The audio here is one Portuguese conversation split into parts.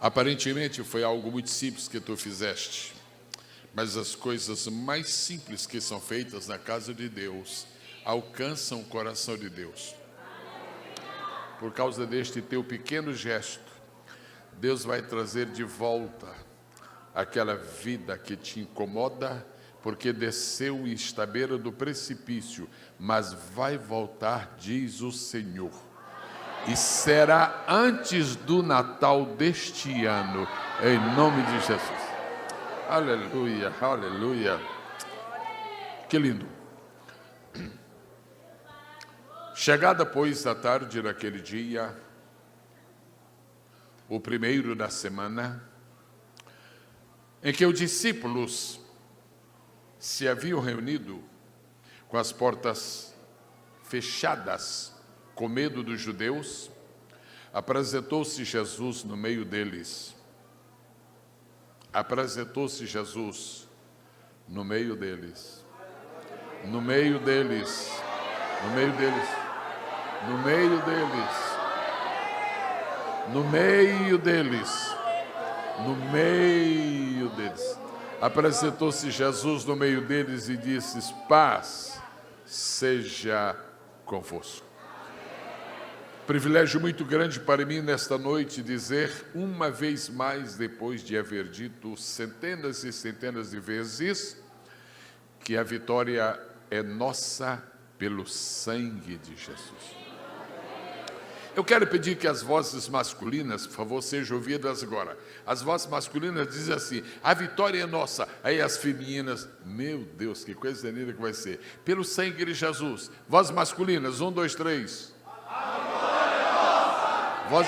Aparentemente foi algo muito simples que tu fizeste, mas as coisas mais simples que são feitas na casa de Deus alcançam o coração de Deus. Por causa deste teu pequeno gesto, Deus vai trazer de volta aquela vida que te incomoda, porque desceu e está à beira do precipício, mas vai voltar, diz o Senhor. E será antes do Natal deste ano, em nome de Jesus. Aleluia, aleluia. Que lindo. Chegada, pois, a tarde daquele dia, o primeiro da semana, em que os discípulos se haviam reunido com as portas fechadas, com medo dos judeus, apresentou-se Jesus no meio deles. Apresentou-se Jesus no meio deles. No meio deles. No meio deles. No meio deles. No meio deles. No meio deles. Apresentou-se Jesus no meio deles e disse: paz seja convosco. Privilégio muito grande para mim nesta noite dizer, uma vez mais, depois de haver dito centenas e centenas de vezes, que a vitória é nossa pelo sangue de Jesus. Eu quero pedir que as vozes masculinas, por favor, sejam ouvidas agora. As vozes masculinas dizem assim: a vitória é nossa. Aí as femininas, meu Deus, que coisa linda que vai ser. Pelo sangue de Jesus. Vozes masculinas, 1, 2, 3. A vitória é nossa. Voz...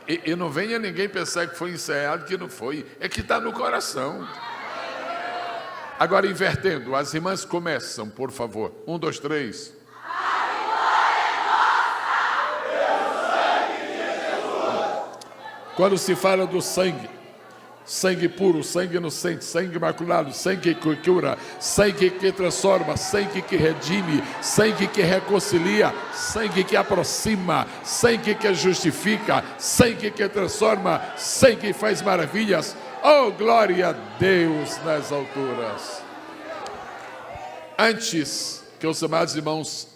E não venha ninguém pensar que foi ensaiado, que não foi. É que está no coração. Agora, invertendo, as irmãs começam, por favor. 1, 2, 3. Quando se fala do sangue, sangue puro, sangue inocente, sangue imaculado, sangue que cura, sangue que transforma, sangue que redime, sangue que reconcilia, sangue que aproxima, sangue que justifica, sangue que transforma, sangue que faz maravilhas. Oh, glória a Deus nas alturas. Antes que os amados irmãos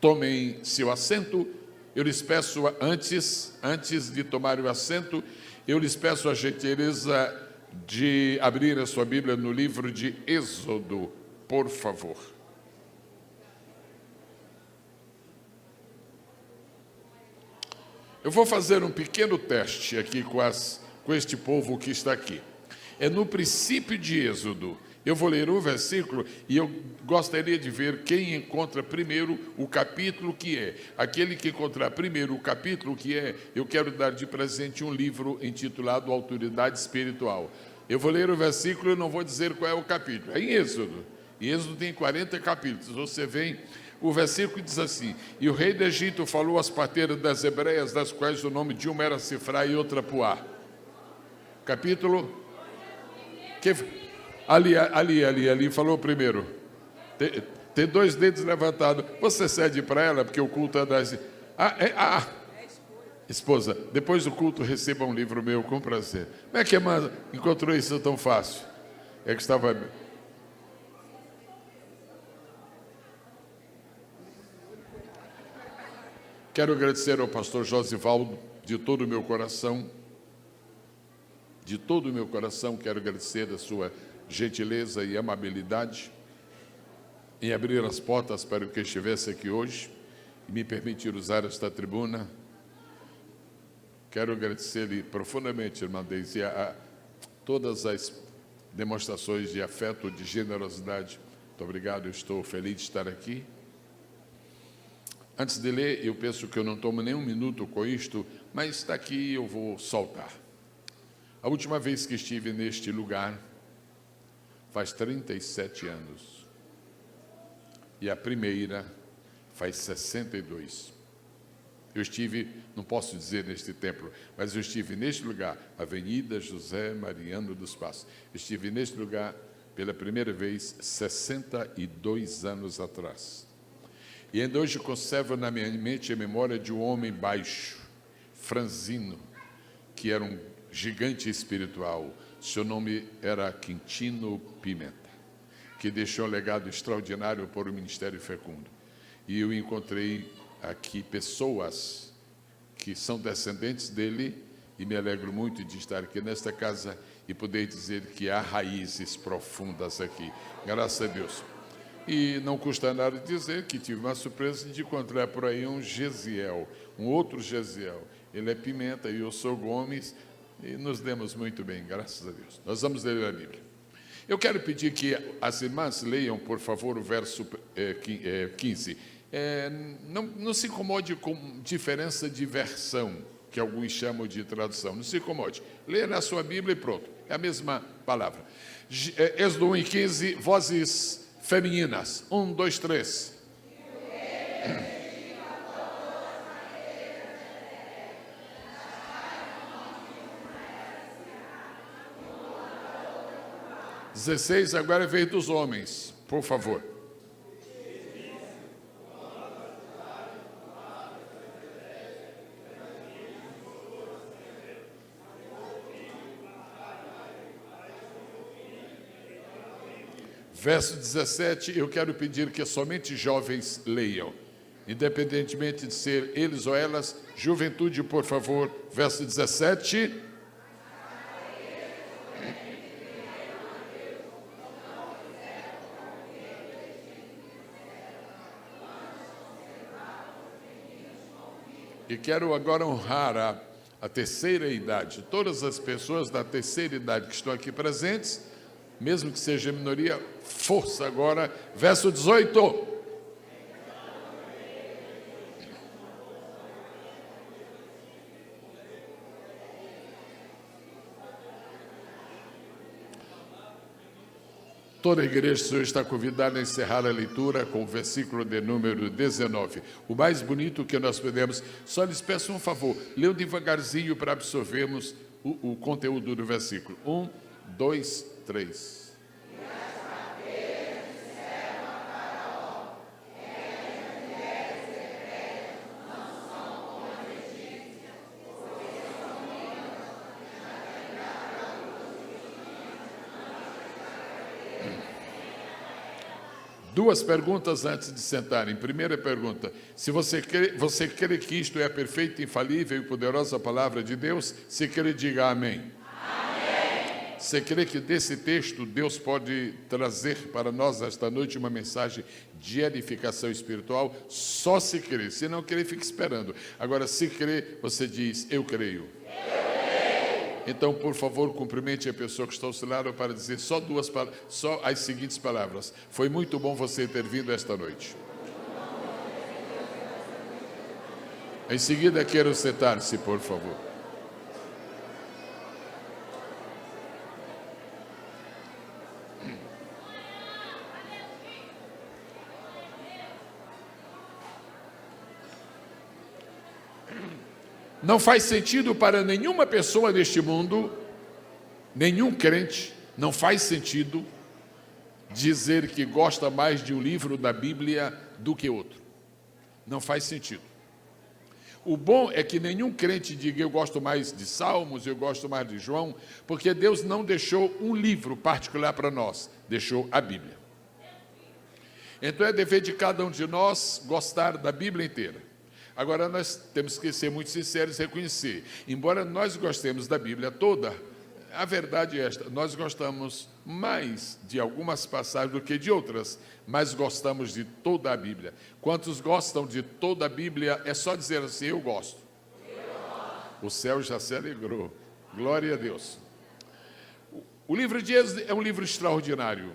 tomem seu assento, eu lhes peço, antes de tomar o assento, eu lhes peço a gentileza de abrir a sua Bíblia no livro de Êxodo, por favor. Eu vou fazer um pequeno teste aqui com este povo que está aqui. É no princípio de Êxodo. Eu vou ler um versículo e eu gostaria de ver quem encontra primeiro o capítulo que é. Aquele que encontrar primeiro o capítulo que é, eu quero dar de presente um livro intitulado Autoridade Espiritual. Eu vou ler o versículo e não vou dizer qual é o capítulo. É em Êxodo. E Êxodo tem 40 capítulos. Você vem, o versículo diz assim: e o rei do Egito falou às parteiras das hebreias, das quais o nome de uma era Sifrá e outra Puá. Capítulo... Ali, falou primeiro. Tem 2 dedos levantados. Você cede para ela, porque o culto é das... Esposa, depois do culto receba um livro meu, com prazer. Como é que a irmã encontrou isso tão fácil? É que estava... Quero agradecer ao pastor Josivaldo de todo o meu coração. De todo o meu coração, quero agradecer a sua gentileza e amabilidade em abrir as portas para que eu estivesse aqui hoje e me permitir usar esta tribuna. Quero agradecer-lhe profundamente, irmã Deise, a todas as demonstrações de afeto, de generosidade. Muito obrigado, eu estou feliz de estar aqui. Antes de ler, eu penso que eu não tomo nem um minuto com isto, mas está aqui, eu vou soltar. A última vez que estive neste lugar faz 37 anos. E a primeira faz 62. Eu estive, não posso dizer neste templo, mas eu estive neste lugar, Avenida José Mariano dos Passos. Estive neste lugar pela primeira vez 62 anos atrás. E ainda hoje conservo na minha mente a memória de um homem baixo, franzino, que era um gigante espiritual. Seu nome era Quintino Pimenta, que deixou um legado extraordinário para o Ministério Fecundo. E eu encontrei aqui pessoas que são descendentes dele, e me alegro muito de estar aqui nesta casa e poder dizer que há raízes profundas aqui. Graças a Deus. E não custa nada dizer que tive uma surpresa de encontrar por aí um Gesiel, um outro Gesiel. Ele é Pimenta e eu sou Gomes, e nos demos muito bem, graças a Deus. Nós vamos ler a Bíblia. Eu quero pedir que as irmãs leiam, por favor, o verso 15. Não se incomode com diferença de versão, que alguns chamam de tradução. Não se incomode. Leia na sua Bíblia e pronto. É a mesma palavra. Êxodo 1:15, vozes femininas. 1, 2, 3. (16) Agora é vez dos homens, por favor. Verso 17, eu quero pedir que somente jovens leiam, independentemente de ser eles ou elas. Juventude, por favor, verso 17. E quero agora honrar a terceira idade. Todas as pessoas da terceira idade que estão aqui presentes, mesmo que seja minoria, força agora. Verso 18. Toda a igreja, Senhor, está convidada a encerrar a leitura com o versículo de número 19. O mais bonito que nós podemos. Só lhes peço um favor, leiam devagarzinho para absorvermos o conteúdo do versículo. 1, 2, 3. Duas perguntas antes de sentarem. Primeira pergunta: se você crê que isto é a perfeita, infalível e poderosa palavra de Deus, se crê, diga amém. Amém. Você crê que desse texto Deus pode trazer para nós esta noite uma mensagem de edificação espiritual? Só se crê. Se não crer, fique esperando. Agora, se crê, você diz: eu creio. Então, por favor, cumprimente a pessoa que está ao seu lado para dizer só as seguintes palavras: foi muito bom você ter vindo esta noite. Em seguida, quero sentar-se, por favor. Não faz sentido para nenhuma pessoa deste mundo, nenhum crente, não faz sentido dizer que gosta mais de um livro da Bíblia do que outro. Não faz sentido. O bom é que nenhum crente diga: eu gosto mais de Salmos, eu gosto mais de João, porque Deus não deixou um livro particular para nós, deixou a Bíblia. Então é dever de cada um de nós gostar da Bíblia inteira. Agora, nós temos que ser muito sinceros e reconhecer, embora nós gostemos da Bíblia toda, a verdade é esta: nós gostamos mais de algumas passagens do que de outras, mas gostamos de toda a Bíblia. Quantos gostam de toda a Bíblia? É só dizer assim: eu gosto. O céu já se alegrou. Glória a Deus. O livro de Êxodo é um livro extraordinário.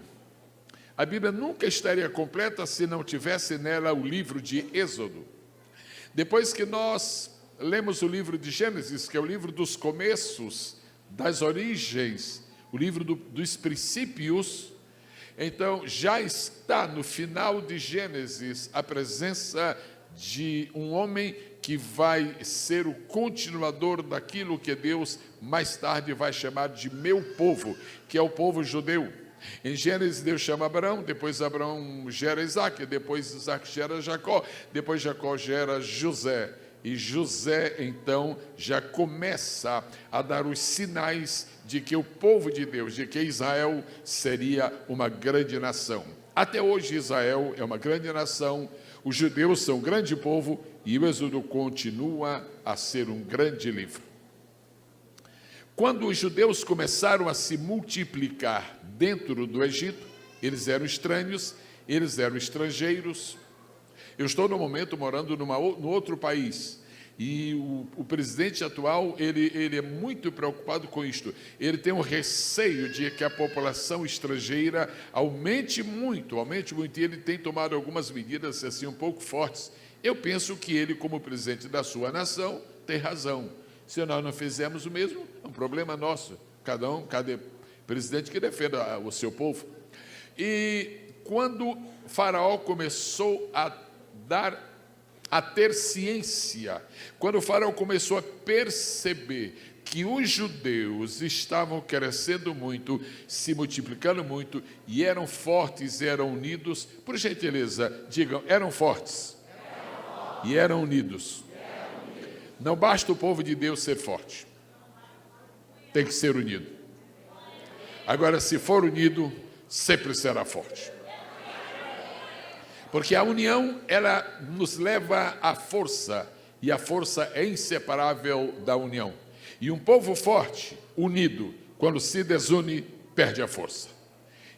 A Bíblia nunca estaria completa se não tivesse nela o livro de Êxodo. Depois que nós lemos o livro de Gênesis, que é o livro dos começos, das origens, o livro dos princípios, então já está no final de Gênesis a presença de um homem que vai ser o continuador daquilo que Deus mais tarde vai chamar de meu povo, que é o povo judeu. Em Gênesis, Deus chama Abraão, depois Abraão gera Isaac, depois Isaac gera Jacó, depois Jacó gera José. E José, então, já começa a dar os sinais de que o povo de Deus, de que Israel seria uma grande nação. Até hoje Israel é uma grande nação, os judeus são um grande povo e o Êxodo continua a ser um grande livro. Quando os judeus começaram a se multiplicar dentro do Egito, eles eram estranhos, eles eram estrangeiros. Eu estou, no momento, morando no outro país, e o presidente atual, ele é muito preocupado com isto. Ele tem um receio de que a população estrangeira aumente muito, e ele tem tomado algumas medidas assim um pouco fortes. Eu penso que ele, como presidente da sua nação, tem razão. Se nós não fizermos o mesmo, é um problema nosso. Cada presidente que defenda o seu povo. E quando Faraó começou a ter ciência, quando o Faraó começou a perceber que os judeus estavam crescendo muito, se multiplicando muito, e eram fortes, eram unidos, por gentileza, digam, eram fortes e eram unidos. Não basta o povo de Deus ser forte, tem que ser unido. Agora, se for unido, sempre será forte. Porque a união, ela nos leva à força, e a força é inseparável da união. E um povo forte, unido, quando se desune, perde a força.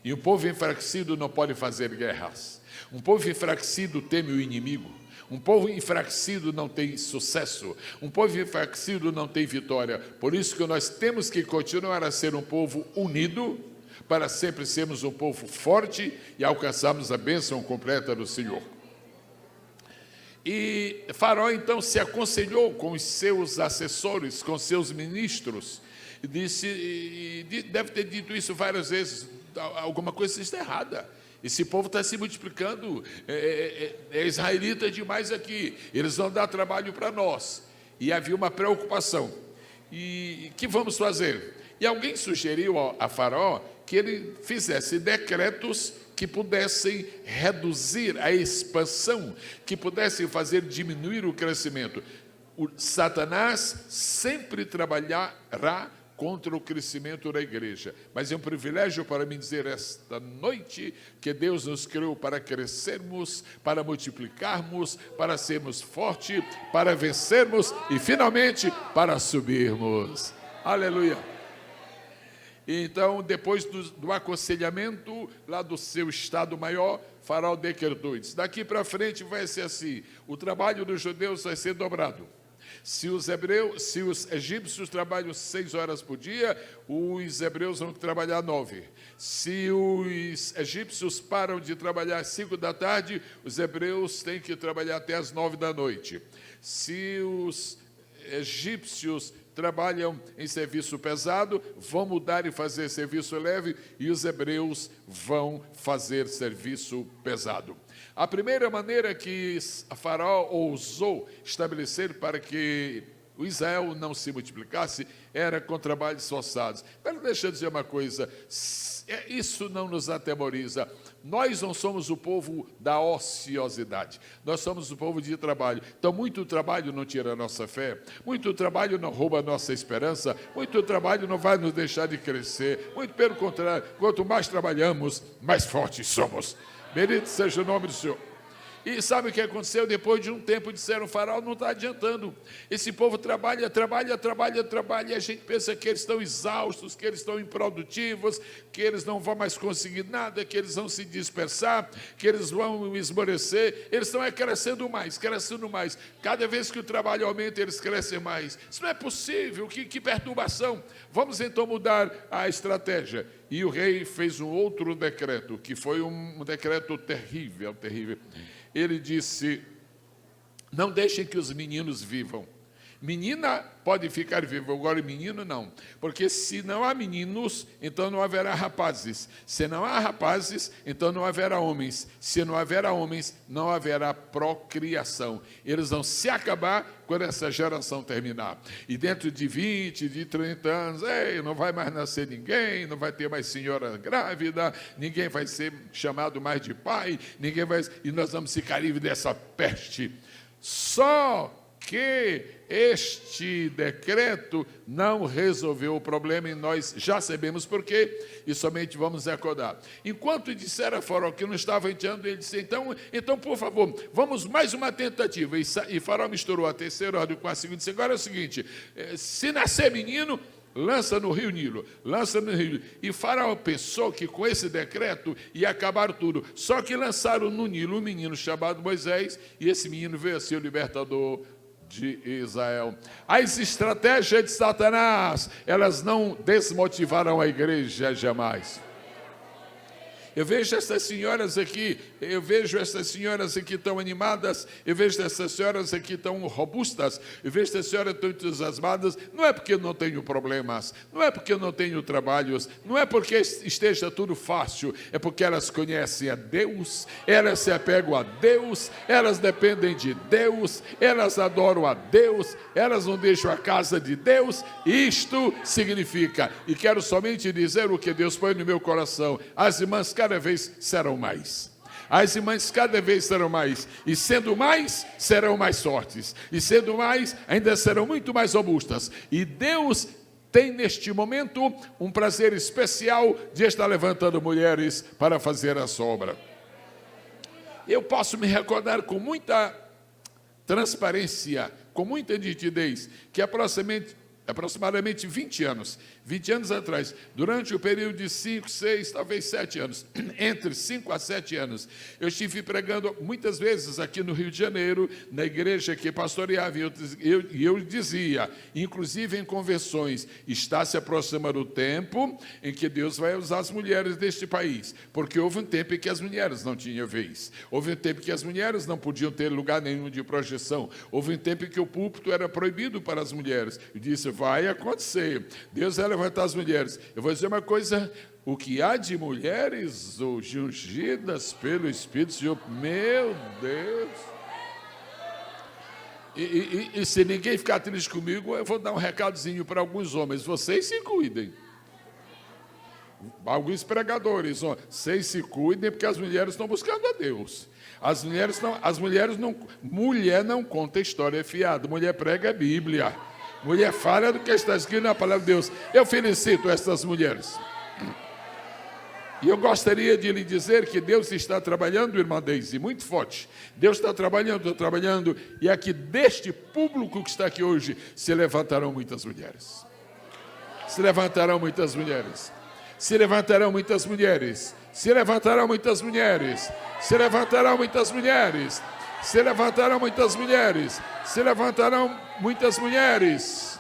E um povo enfraquecido não pode fazer guerras. Um povo enfraquecido teme o inimigo. Um povo enfraquecido não tem sucesso. Um povo enfraquecido não tem vitória. Por isso que nós temos que continuar a ser um povo unido, para sempre sermos um povo forte e alcançarmos a bênção completa do Senhor. E Faraó, então, se aconselhou com os seus assessores, com seus ministros, e deve ter dito isso várias vezes, alguma coisa está errada. Esse povo está se multiplicando, é israelita demais aqui, eles vão dar trabalho para nós. E havia uma preocupação. E o que vamos fazer? E alguém sugeriu a Faraó que ele fizesse decretos que pudessem reduzir a expansão, que pudessem fazer diminuir o crescimento. O Satanás sempre trabalhará contra o crescimento da igreja, mas é um privilégio para mim dizer esta noite que Deus nos criou para crescermos, para multiplicarmos, para sermos fortes, para vencermos e finalmente para subirmos. Aleluia! Então, depois do aconselhamento lá do seu estado maior, Faraó decretou isso. Daqui para frente vai ser assim, o trabalho dos judeus vai ser dobrado. Se os egípcios trabalham 6 horas por dia, os hebreus vão trabalhar 9. Se os egípcios param de trabalhar às 5 da tarde, os hebreus têm que trabalhar até às 9 da noite. Se os egípcios trabalham em serviço pesado, vão mudar e fazer serviço leve, e os hebreus vão fazer serviço pesado. A primeira maneira que Faraó ousou estabelecer para que o Israel não se multiplicasse era com trabalhos forçados. Mas deixa eu dizer uma coisa, isso não nos atemoriza. Nós não somos o povo da ociosidade, nós somos o povo de trabalho. Então, muito trabalho não tira a nossa fé, muito trabalho não rouba a nossa esperança, muito trabalho não vai nos deixar de crescer, muito pelo contrário, quanto mais trabalhamos, mais fortes somos. Bendito seja o nome do Senhor. E sabe o que aconteceu? Depois de um tempo disseram, Faraó, não está adiantando. Esse povo trabalha, e a gente pensa que eles estão exaustos, que eles estão improdutivos, que eles não vão mais conseguir nada, que eles vão se dispersar, que eles vão esmorecer. Eles estão crescendo mais. Cada vez que o trabalho aumenta, eles crescem mais. Isso não é possível, que perturbação. Vamos então mudar a estratégia. E o rei fez um outro decreto, que foi um decreto terrível. Ele disse, não deixem que os meninos vivam. Menina pode ficar viva, agora menino não. Porque se não há meninos, então não haverá rapazes. Se não há rapazes, então não haverá homens. Se não haverá homens, não haverá procriação. Eles vão se acabar quando essa geração terminar. E dentro de 20, de 30 anos, não vai mais nascer ninguém, não vai ter mais senhora grávida, ninguém vai ser chamado mais de pai, e nós vamos ficar livres dessa peste. Só que este decreto não resolveu o problema e nós já sabemos por quê e somente vamos recordar. Enquanto disseram a Faraó que não estava enteando, ele disse, então, por favor, vamos mais uma tentativa. E Faraó misturou a terceira ordem com a segunda. Disse, agora é o seguinte, se nascer menino, lança no rio Nilo, lança no rio Nilo. E Faraó pensou que com esse decreto ia acabar tudo. Só que lançaram no Nilo um menino chamado Moisés, e esse menino veio a ser o libertador de Israel. As estratégias de Satanás, elas não desmotivarão a igreja jamais. Eu vejo essas senhoras aqui tão animadas, eu vejo essas senhoras aqui tão robustas, eu vejo essas senhoras tão entusiasmadas, não é porque eu não tenho problemas, não é porque eu não tenho trabalhos, não é porque esteja tudo fácil, é porque elas conhecem a Deus, elas se apegam a Deus, elas dependem de Deus, elas adoram a Deus, elas não deixam a casa de Deus. Isto significa, e quero somente dizer o que Deus põe no meu coração, as irmãs cada vez serão mais. As irmãs cada vez serão mais. E sendo mais, serão mais fortes. E sendo mais, ainda serão muito mais robustas. E Deus tem neste momento um prazer especial de estar levantando mulheres para fazer essa obra. Eu posso me recordar com muita transparência, com muita nitidez, que aproximadamente 20 anos atrás, durante o período de 5, 6, talvez 7 anos, entre 5 a 7 anos, eu estive pregando muitas vezes aqui no Rio de Janeiro, na igreja que pastoreava, e eu dizia, inclusive em convenções, está se aproximando o tempo em que Deus vai usar as mulheres deste país, porque houve um tempo em que as mulheres não tinham vez, houve um tempo em que as mulheres não podiam ter lugar nenhum de projeção, houve um tempo em que o púlpito era proibido para as mulheres. Eu disse, vai acontecer, Deus vai levantar as mulheres. Eu vou dizer uma coisa, o que há de mulheres ungidas pelo Espírito Senhor, meu Deus. E se ninguém ficar triste comigo, eu vou dar um recadozinho para alguns homens, vocês se cuidem. Alguns pregadores, vocês se cuidem, porque as mulheres estão buscando a Deus. Mulher não conta história fiada, mulher prega a Bíblia. Mulher fala do que está escrito na palavra de Deus. Eu felicito essas mulheres. E eu gostaria de lhe dizer que Deus está trabalhando, irmã Deise, muito forte. Deus está trabalhando, e aqui deste público que está aqui hoje, se levantarão muitas mulheres. Se levantarão muitas mulheres. Se levantarão muitas mulheres. Se levantarão muitas mulheres. Se levantarão muitas mulheres. Se levantarão muitas mulheres. Se levantarão muitas mulheres.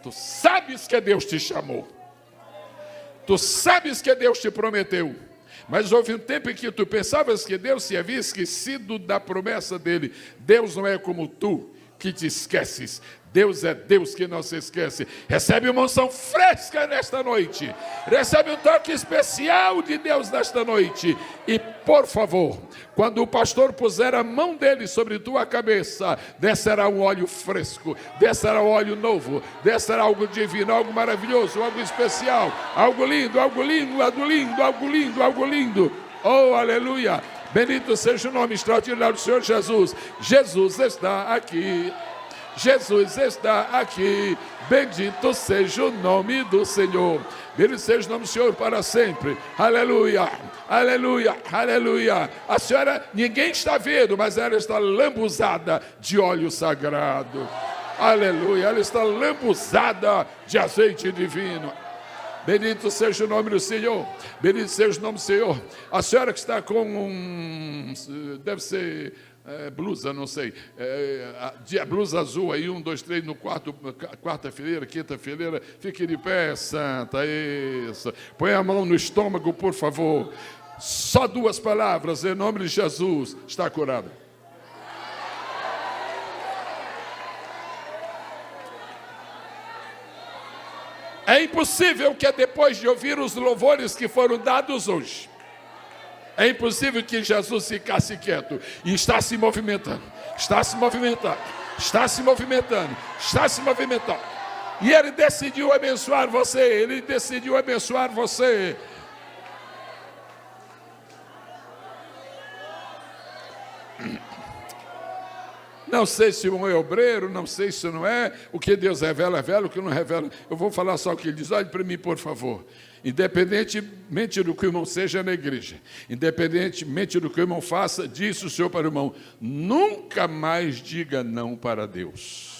Tu sabes que Deus te chamou. Tu sabes que Deus te prometeu. Mas houve um tempo em que tu pensavas que Deus se havia esquecido da promessa dele. Deus não é como tu, que te esqueces. Deus é Deus que não se esquece. Recebe uma unção fresca nesta noite. Recebe um toque especial de Deus nesta noite. E, por favor, quando o pastor puser a mão dele sobre tua cabeça, descerá um óleo fresco, descerá um óleo novo, descerá algo divino, algo maravilhoso, algo especial, algo lindo, algo lindo, algo lindo, algo lindo, algo lindo. Oh, aleluia! Bendito seja o nome extraordinário do Senhor Jesus. Jesus está aqui. Jesus está aqui, bendito seja o nome do Senhor, bendito seja o nome do Senhor para sempre, aleluia, aleluia, aleluia. A senhora, ninguém está vendo, mas ela está lambuzada de óleo sagrado, aleluia, ela está lambuzada de azeite divino. Bendito seja o nome do Senhor, bendito seja o nome do Senhor. A senhora que está com deve ser blusa, não sei, blusa azul aí, 1, 2, 3, no quarta fileira, quinta fileira, fique de pé, santa, isso. Põe a mão no estômago, por favor. Só 2 palavras, em nome de Jesus, está curada. É impossível que depois de ouvir os louvores que foram dados hoje, é impossível que Jesus ficasse quieto. E está se movimentando. Está se movimentando. Está se movimentando. Está se movimentando. E Ele decidiu abençoar você. Ele decidiu abençoar você. Não sei se um é obreiro, não sei se não é. O que Deus revela, revela. O que não revela, eu vou falar só o que ele diz. Olhe para mim, por favor. Independentemente do que o irmão seja na igreja, independentemente do que o irmão faça, disse o Senhor para o irmão, nunca mais diga não para Deus.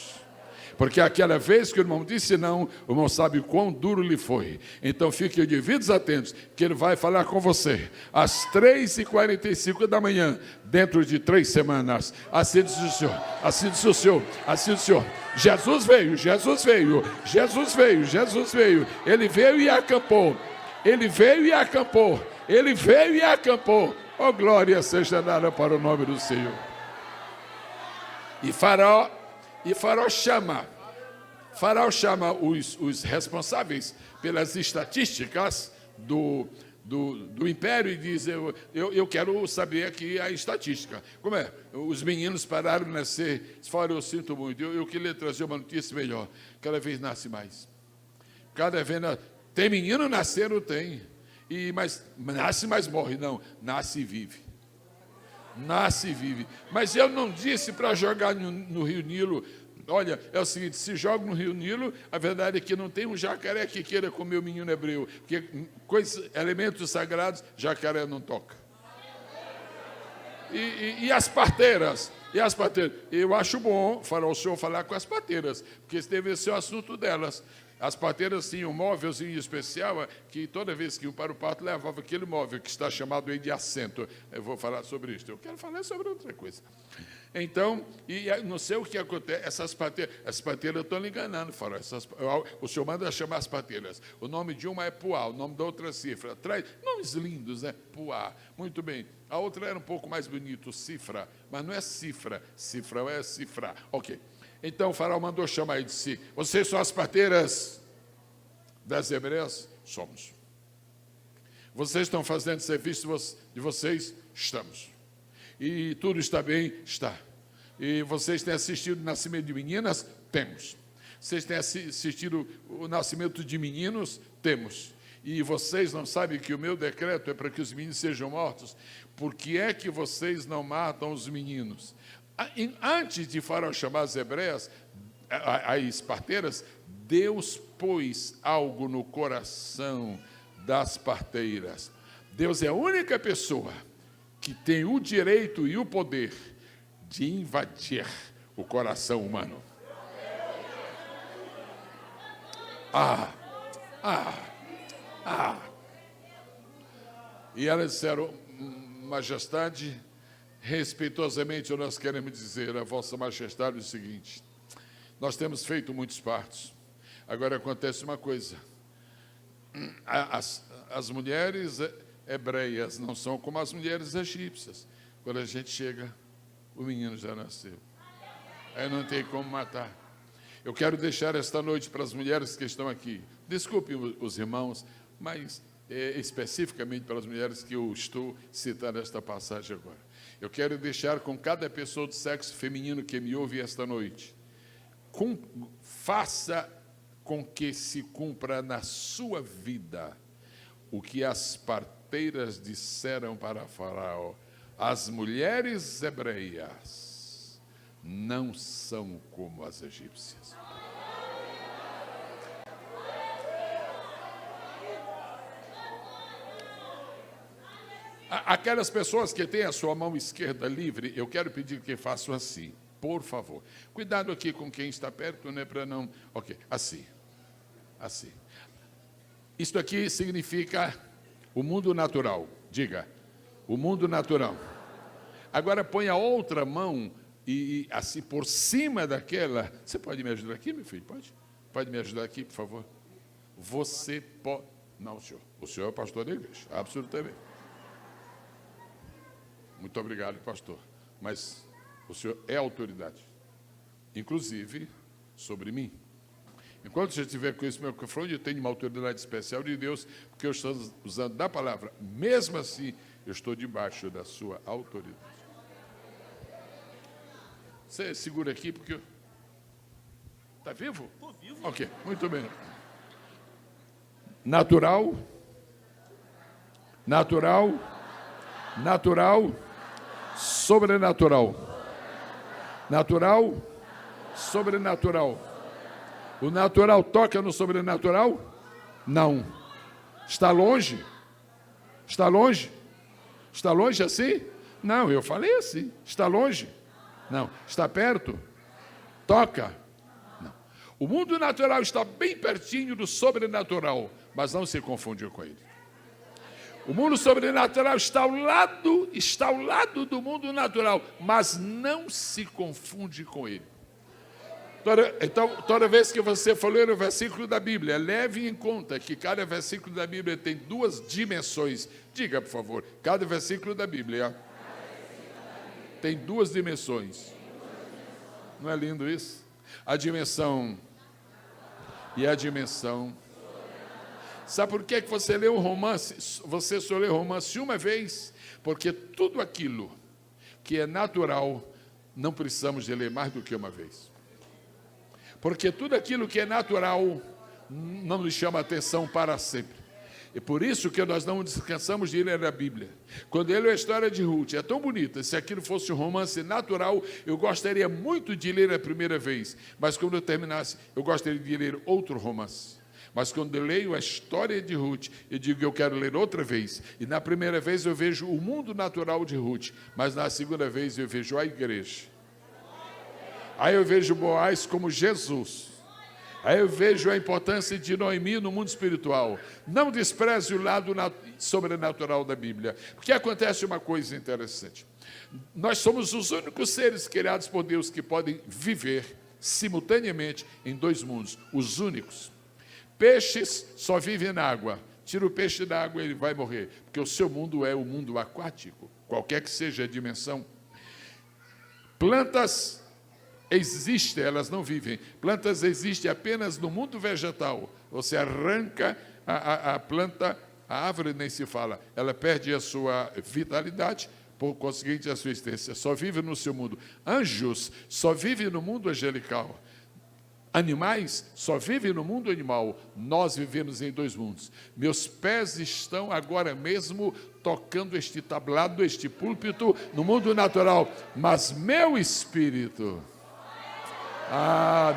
Porque aquela vez que o irmão disse não, o irmão sabe quão duro lhe foi. Então fiquem de ouvidos atentos, que ele vai falar com você às 3h45 da manhã, dentro de 3 semanas. Assim diz o Senhor, assim diz o Senhor, assim diz o Senhor. Jesus veio, Jesus veio, Jesus veio, Jesus veio. Ele veio e acampou. Ele veio e acampou. Ele veio e acampou. Oh, glória seja dada para o nome do Senhor. E Faraó chama os responsáveis pelas estatísticas do império e diz, eu quero saber aqui a estatística. Como é? Os meninos pararam de nascer. Fora, eu sinto muito, eu queria trazer uma notícia melhor. Cada vez nasce mais. Cada vez tem menino nascendo, tem. Mas nasce, mas morre. Não, nasce e vive. Nasce e vive. Mas eu não disse para jogar no Rio Nilo. Olha, é o seguinte, se joga no Rio Nilo, a verdade é que não tem um jacaré que queira comer o menino hebreu, porque elementos sagrados, jacaré não toca. E as parteiras? Eu acho bom o senhor falar com as parteiras, porque esse deve ser o assunto delas. As parteiras tinham um móvelzinho especial que toda vez que iam para o parto levava aquele móvel que está chamado aí de assento. Eu vou falar sobre isso. Eu quero falar sobre outra coisa. Então, não sei o que acontece. Essas parteiras estão lhe enganando. O senhor manda chamar as parteiras. O nome de uma é Puá, o nome da outra é Cifra. Traz nomes lindos, né? Puá. Muito bem. A outra era um pouco mais bonito, Cifra. Mas não é Cifra. Cifra é Cifra. Ok. Então o faraó mandou chamar e disse, vocês são as parteiras das hebreias? Somos. Vocês estão fazendo serviço de vocês? Estamos. E tudo está bem? Está. E vocês têm assistido o nascimento de meninas? Temos. Vocês têm assistido o nascimento de meninos? Temos. E vocês não sabem que o meu decreto é para que os meninos sejam mortos? Por que é que vocês não matam os meninos? Antes de Faraó chamar as hebreias, as parteiras, Deus pôs algo no coração das parteiras. Deus é a única pessoa que tem o direito e o poder de invadir o coração humano. E elas disseram, majestade, respeitosamente nós queremos dizer a vossa majestade o seguinte, nós temos feito muitos partos, agora acontece uma coisa, as mulheres hebreias não são como as mulheres egípcias, quando a gente chega, o menino já nasceu, aí não tem como matar. Eu quero deixar esta noite para as mulheres que estão aqui, desculpem os irmãos, mas especificamente para as mulheres que eu estou citando esta passagem agora. Eu quero deixar com cada pessoa do sexo feminino que me ouve esta noite, faça com que se cumpra na sua vida o que as parteiras disseram para Faraó. As mulheres hebreias não são como as egípcias. Aquelas pessoas que têm a sua mão esquerda livre, eu quero pedir que façam assim, por favor. Cuidado aqui com quem está perto, né, para não... Ok, assim. Isto aqui significa o mundo natural. Diga, o mundo natural. Agora põe a outra mão e assim por cima daquela... Você pode me ajudar aqui, meu filho? Pode? Pode me ajudar aqui, por favor? Você pode... Não, senhor. O senhor é o pastor da igreja, absolutamente. Muito obrigado, pastor. Mas o senhor é autoridade, inclusive sobre mim. Enquanto você estiver com esse microfone, eu tenho uma autoridade especial de Deus, porque eu estou usando da palavra. Mesmo assim, eu estou debaixo da sua autoridade. Você segura aqui, porque... Está vivo? Estou vivo. Ok, muito bem. Natural, sobrenatural. Natural, sobrenatural. O natural toca no sobrenatural? Não. Está longe? Está longe? Está longe assim? Não, eu falei assim. Está longe? Não. Está perto? Toca? Não. O mundo natural está bem pertinho do sobrenatural, mas não se confunde com ele. O mundo sobrenatural está ao lado do mundo natural, mas não se confunde com ele. Então, toda vez que você for ler o versículo da Bíblia, leve em conta que cada versículo da Bíblia tem duas dimensões. Diga, por favor, cada versículo da Bíblia tem duas dimensões. Não é lindo isso? A dimensão e a dimensão. Sabe por que você lê um romance? Você só lê romance uma vez? Porque tudo aquilo que é natural, não precisamos de ler mais do que uma vez. Porque tudo aquilo que é natural não nos chama atenção para sempre. E por isso que nós não descansamos de ler a Bíblia. Quando eu leio a história de Ruth, é tão bonita. Se aquilo fosse um romance natural, eu gostaria muito de ler a primeira vez. Mas quando eu terminasse, eu gostaria de ler outro romance. Mas quando eu leio a história de Ruth, eu digo que eu quero ler outra vez. E na primeira vez eu vejo o mundo natural de Ruth. Mas na segunda vez eu vejo a igreja. Aí eu vejo Boaz como Jesus. Aí eu vejo a importância de Noemi no mundo espiritual. Não despreze o lado sobrenatural da Bíblia. Porque acontece uma coisa interessante. Nós somos os únicos seres criados por Deus que podem viver simultaneamente em dois mundos. Os únicos. Peixes só vivem na água. Tira o peixe da água, ele vai morrer. Porque o seu mundo é o mundo aquático. Qualquer que seja a dimensão. Plantas existem, elas não vivem. Plantas existem apenas no mundo vegetal. Você arranca a planta, a árvore nem se fala, ela perde a sua vitalidade, por conseguinte a sua existência, só vive no seu mundo. Anjos só vivem no mundo angelical. Animais só vivem no mundo animal. Nós vivemos em dois mundos. Meus pés estão agora mesmo tocando este tablado, este púlpito, no mundo natural, mas meu espírito...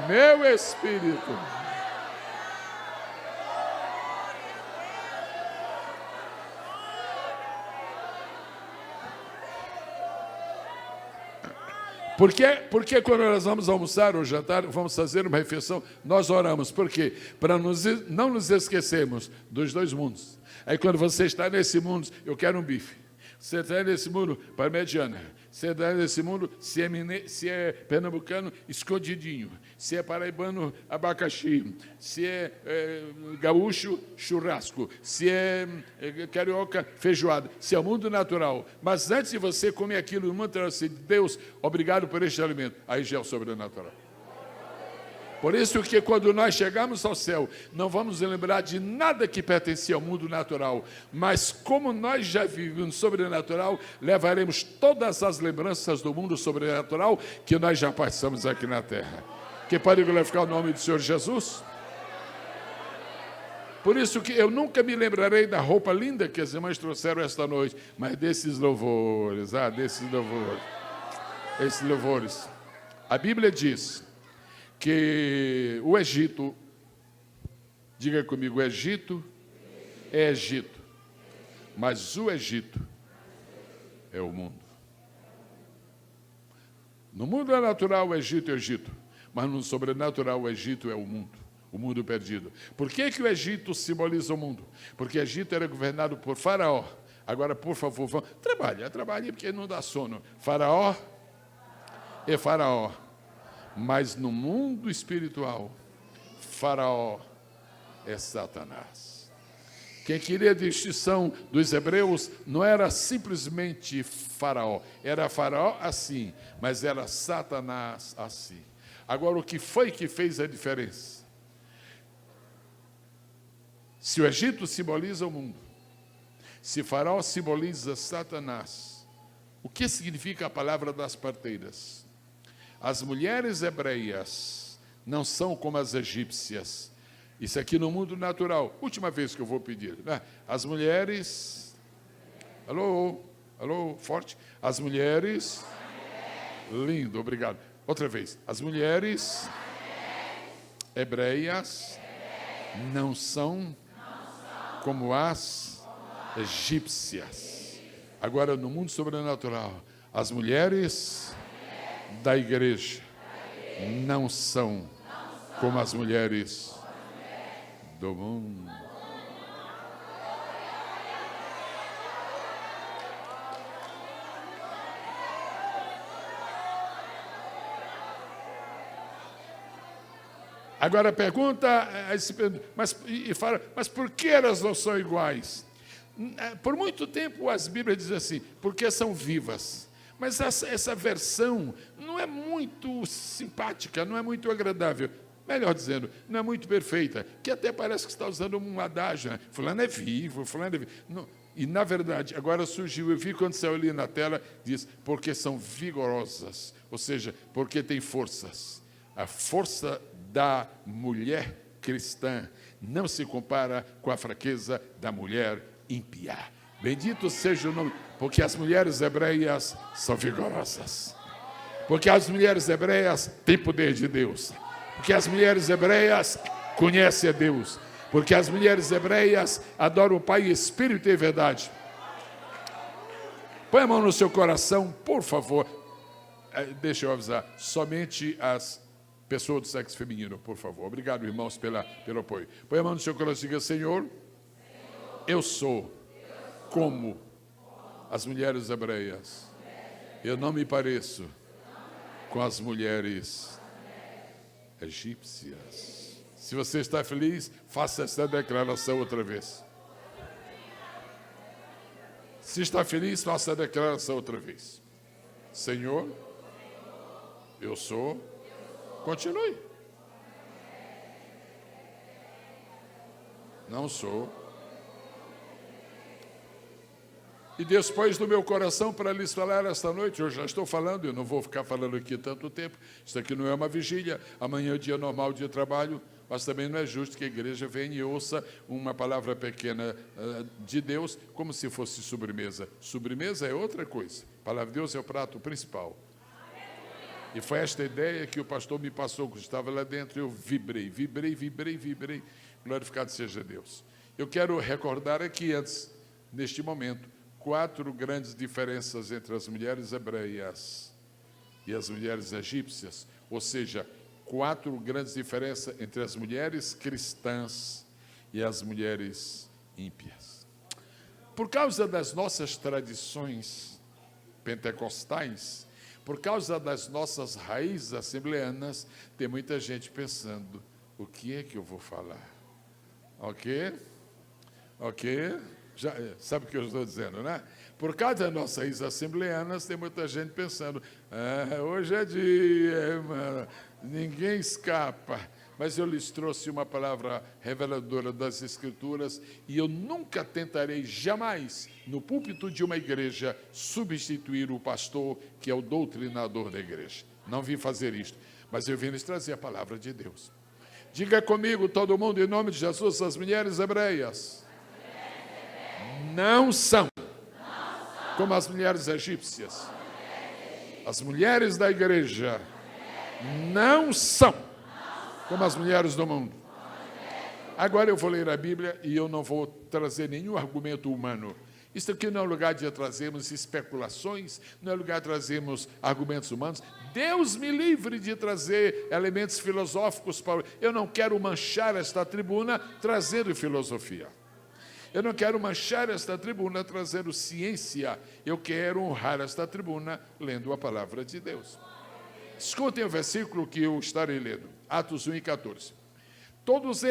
meu espírito. Porque quando nós vamos almoçar ou jantar, vamos fazer uma refeição, nós oramos. Por quê? Para não nos esquecermos dos dois mundos. Aí quando você está nesse mundo, eu quero um bife. Você está nesse mundo, parmegiana. Você está nesse mundo, se é pernambucano, escondidinho. Se é paraibano, abacaxi. Se é gaúcho, churrasco. Se é carioca, feijoada. Se é o mundo natural. Mas antes de você comer aquilo no mundo natural, você diz, Deus, obrigado por este alimento. Aí já é o sobrenatural. Por isso que quando nós chegamos ao céu, não vamos lembrar de nada que pertencia ao mundo natural, mas como nós já vivemos no sobrenatural, levaremos todas as lembranças do mundo sobrenatural que nós já passamos aqui na terra. Que pode glorificar o nome do Senhor Jesus? Por isso que eu nunca me lembrarei da roupa linda que as irmãs trouxeram esta noite, mas desses louvores, esses louvores. A Bíblia diz que o Egito, diga comigo, o Egito é Egito, mas o Egito é o mundo. No mundo é natural, o Egito é o Egito, mas no sobrenatural, o Egito é o mundo perdido. Por que o Egito simboliza o mundo? Porque o Egito era governado por Faraó. Agora, por favor, trabalhe, porque não dá sono. Faraó é Faraó. Mas no mundo espiritual, Faraó é Satanás. Quem queria a distinção dos hebreus não era simplesmente Faraó. Era Faraó assim, mas era Satanás assim. Agora, o que foi que fez a diferença? Se o Egito simboliza o mundo, se Faraó simboliza Satanás, o que significa a palavra das parteiras? As mulheres hebreias não são como as egípcias. Isso aqui no mundo natural. Última vez que eu vou pedir. Né? As mulheres... Alô, forte. As mulheres... Lindo, obrigado. Outra vez. As mulheres hebreias não são como as egípcias. Agora, no mundo sobrenatural, as mulheres da igreja não são como as mulheres do mundo. Agora pergunta, mas por que elas não são iguais? Por muito tempo as Bíblias dizem assim, porque são vivas. Mas essa versão não é muito simpática, não é muito agradável. Melhor dizendo, não é muito perfeita, que até parece que está usando um adágio, né? Fulano é vivo, fulano é vivo. Não, e, na verdade, agora surgiu, eu vi quando saiu ali na tela, diz, porque são vigorosas, ou seja, porque tem forças. A força da mulher cristã não se compara com a fraqueza da mulher ímpia. Bendito seja o nome, porque as mulheres hebreias são vigorosas. Porque as mulheres hebreias têm poder de Deus. Porque as mulheres hebreias conhecem a Deus. Porque as mulheres hebreias adoram o Pai em espírito e verdade. Põe a mão no seu coração, por favor. Deixa eu avisar, somente as pessoas do sexo feminino, por favor. Obrigado, irmãos, pelo apoio. Põe a mão no seu coração e diga, Senhor, eu sou como as mulheres hebreias. Eu não me pareço com as mulheres egípcias. Se você está feliz, faça essa declaração outra vez. Se está feliz, faça a declaração outra vez. Senhor, eu sou. Continue. Não sou. E Deus pôs no meu coração para lhes falar esta noite. Eu já estou falando, eu não vou ficar falando aqui tanto tempo. Isso aqui não é uma vigília. Amanhã é dia normal de trabalho, mas também não é justo que a igreja venha e ouça uma palavra pequena de Deus como se fosse sobremesa. Sobremesa é outra coisa. A palavra de Deus é o prato principal. E foi esta ideia que o pastor me passou, que estava lá dentro, eu vibrei. Glorificado seja Deus. Eu quero recordar aqui antes, neste momento, 4 grandes diferenças entre as mulheres hebreias e as mulheres egípcias, ou seja, 4 grandes diferenças entre as mulheres cristãs e as mulheres ímpias. Por causa das nossas tradições pentecostais, por causa das nossas raízes assembleanas, tem muita gente pensando, o que é que eu vou falar? Ok? Já, sabe o que eu estou dizendo, né? Por causa das nossas raízes assembleanas, tem muita gente pensando, hoje é dia, irmão, ninguém escapa. Mas eu lhes trouxe uma palavra reveladora das Escrituras e eu nunca tentarei, jamais, no púlpito de uma igreja, substituir o pastor, que é o doutrinador da igreja. Não vim fazer isto, mas eu vim lhes trazer a palavra de Deus. Diga comigo, todo mundo, em nome de Jesus, as mulheres hebreias não são como as mulheres egípcias. As mulheres da igreja não são como as mulheres do mundo. Agora eu vou ler a Bíblia e eu não vou trazer nenhum argumento humano. Isso aqui não é lugar de trazermos especulações, não é lugar de trazermos argumentos humanos. Deus me livre de trazer elementos filosóficos. Eu não quero manchar esta tribuna trazendo filosofia. Eu não quero manchar esta tribuna trazendo ciência. Eu quero honrar esta tribuna lendo a palavra de Deus. Escutem o versículo que eu estarei lendo. Atos 1:14. Todos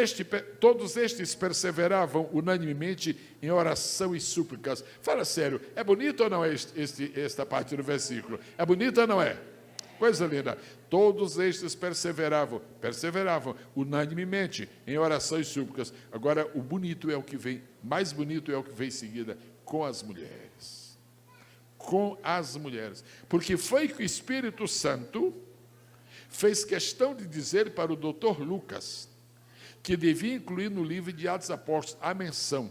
estes perseveravam unanimemente em oração e súplicas. Fala sério, é bonito ou não é esta parte do versículo? É bonito ou não é? Coisa linda. Todos estes perseveravam unanimemente em oração e súplicas. Agora, o bonito é o que vem, mais bonito é o que vem em seguida, com as mulheres. Com as mulheres. Porque foi que o Espírito Santo fez questão de dizer para o Dr. Lucas que devia incluir no livro de Atos Apóstolos a menção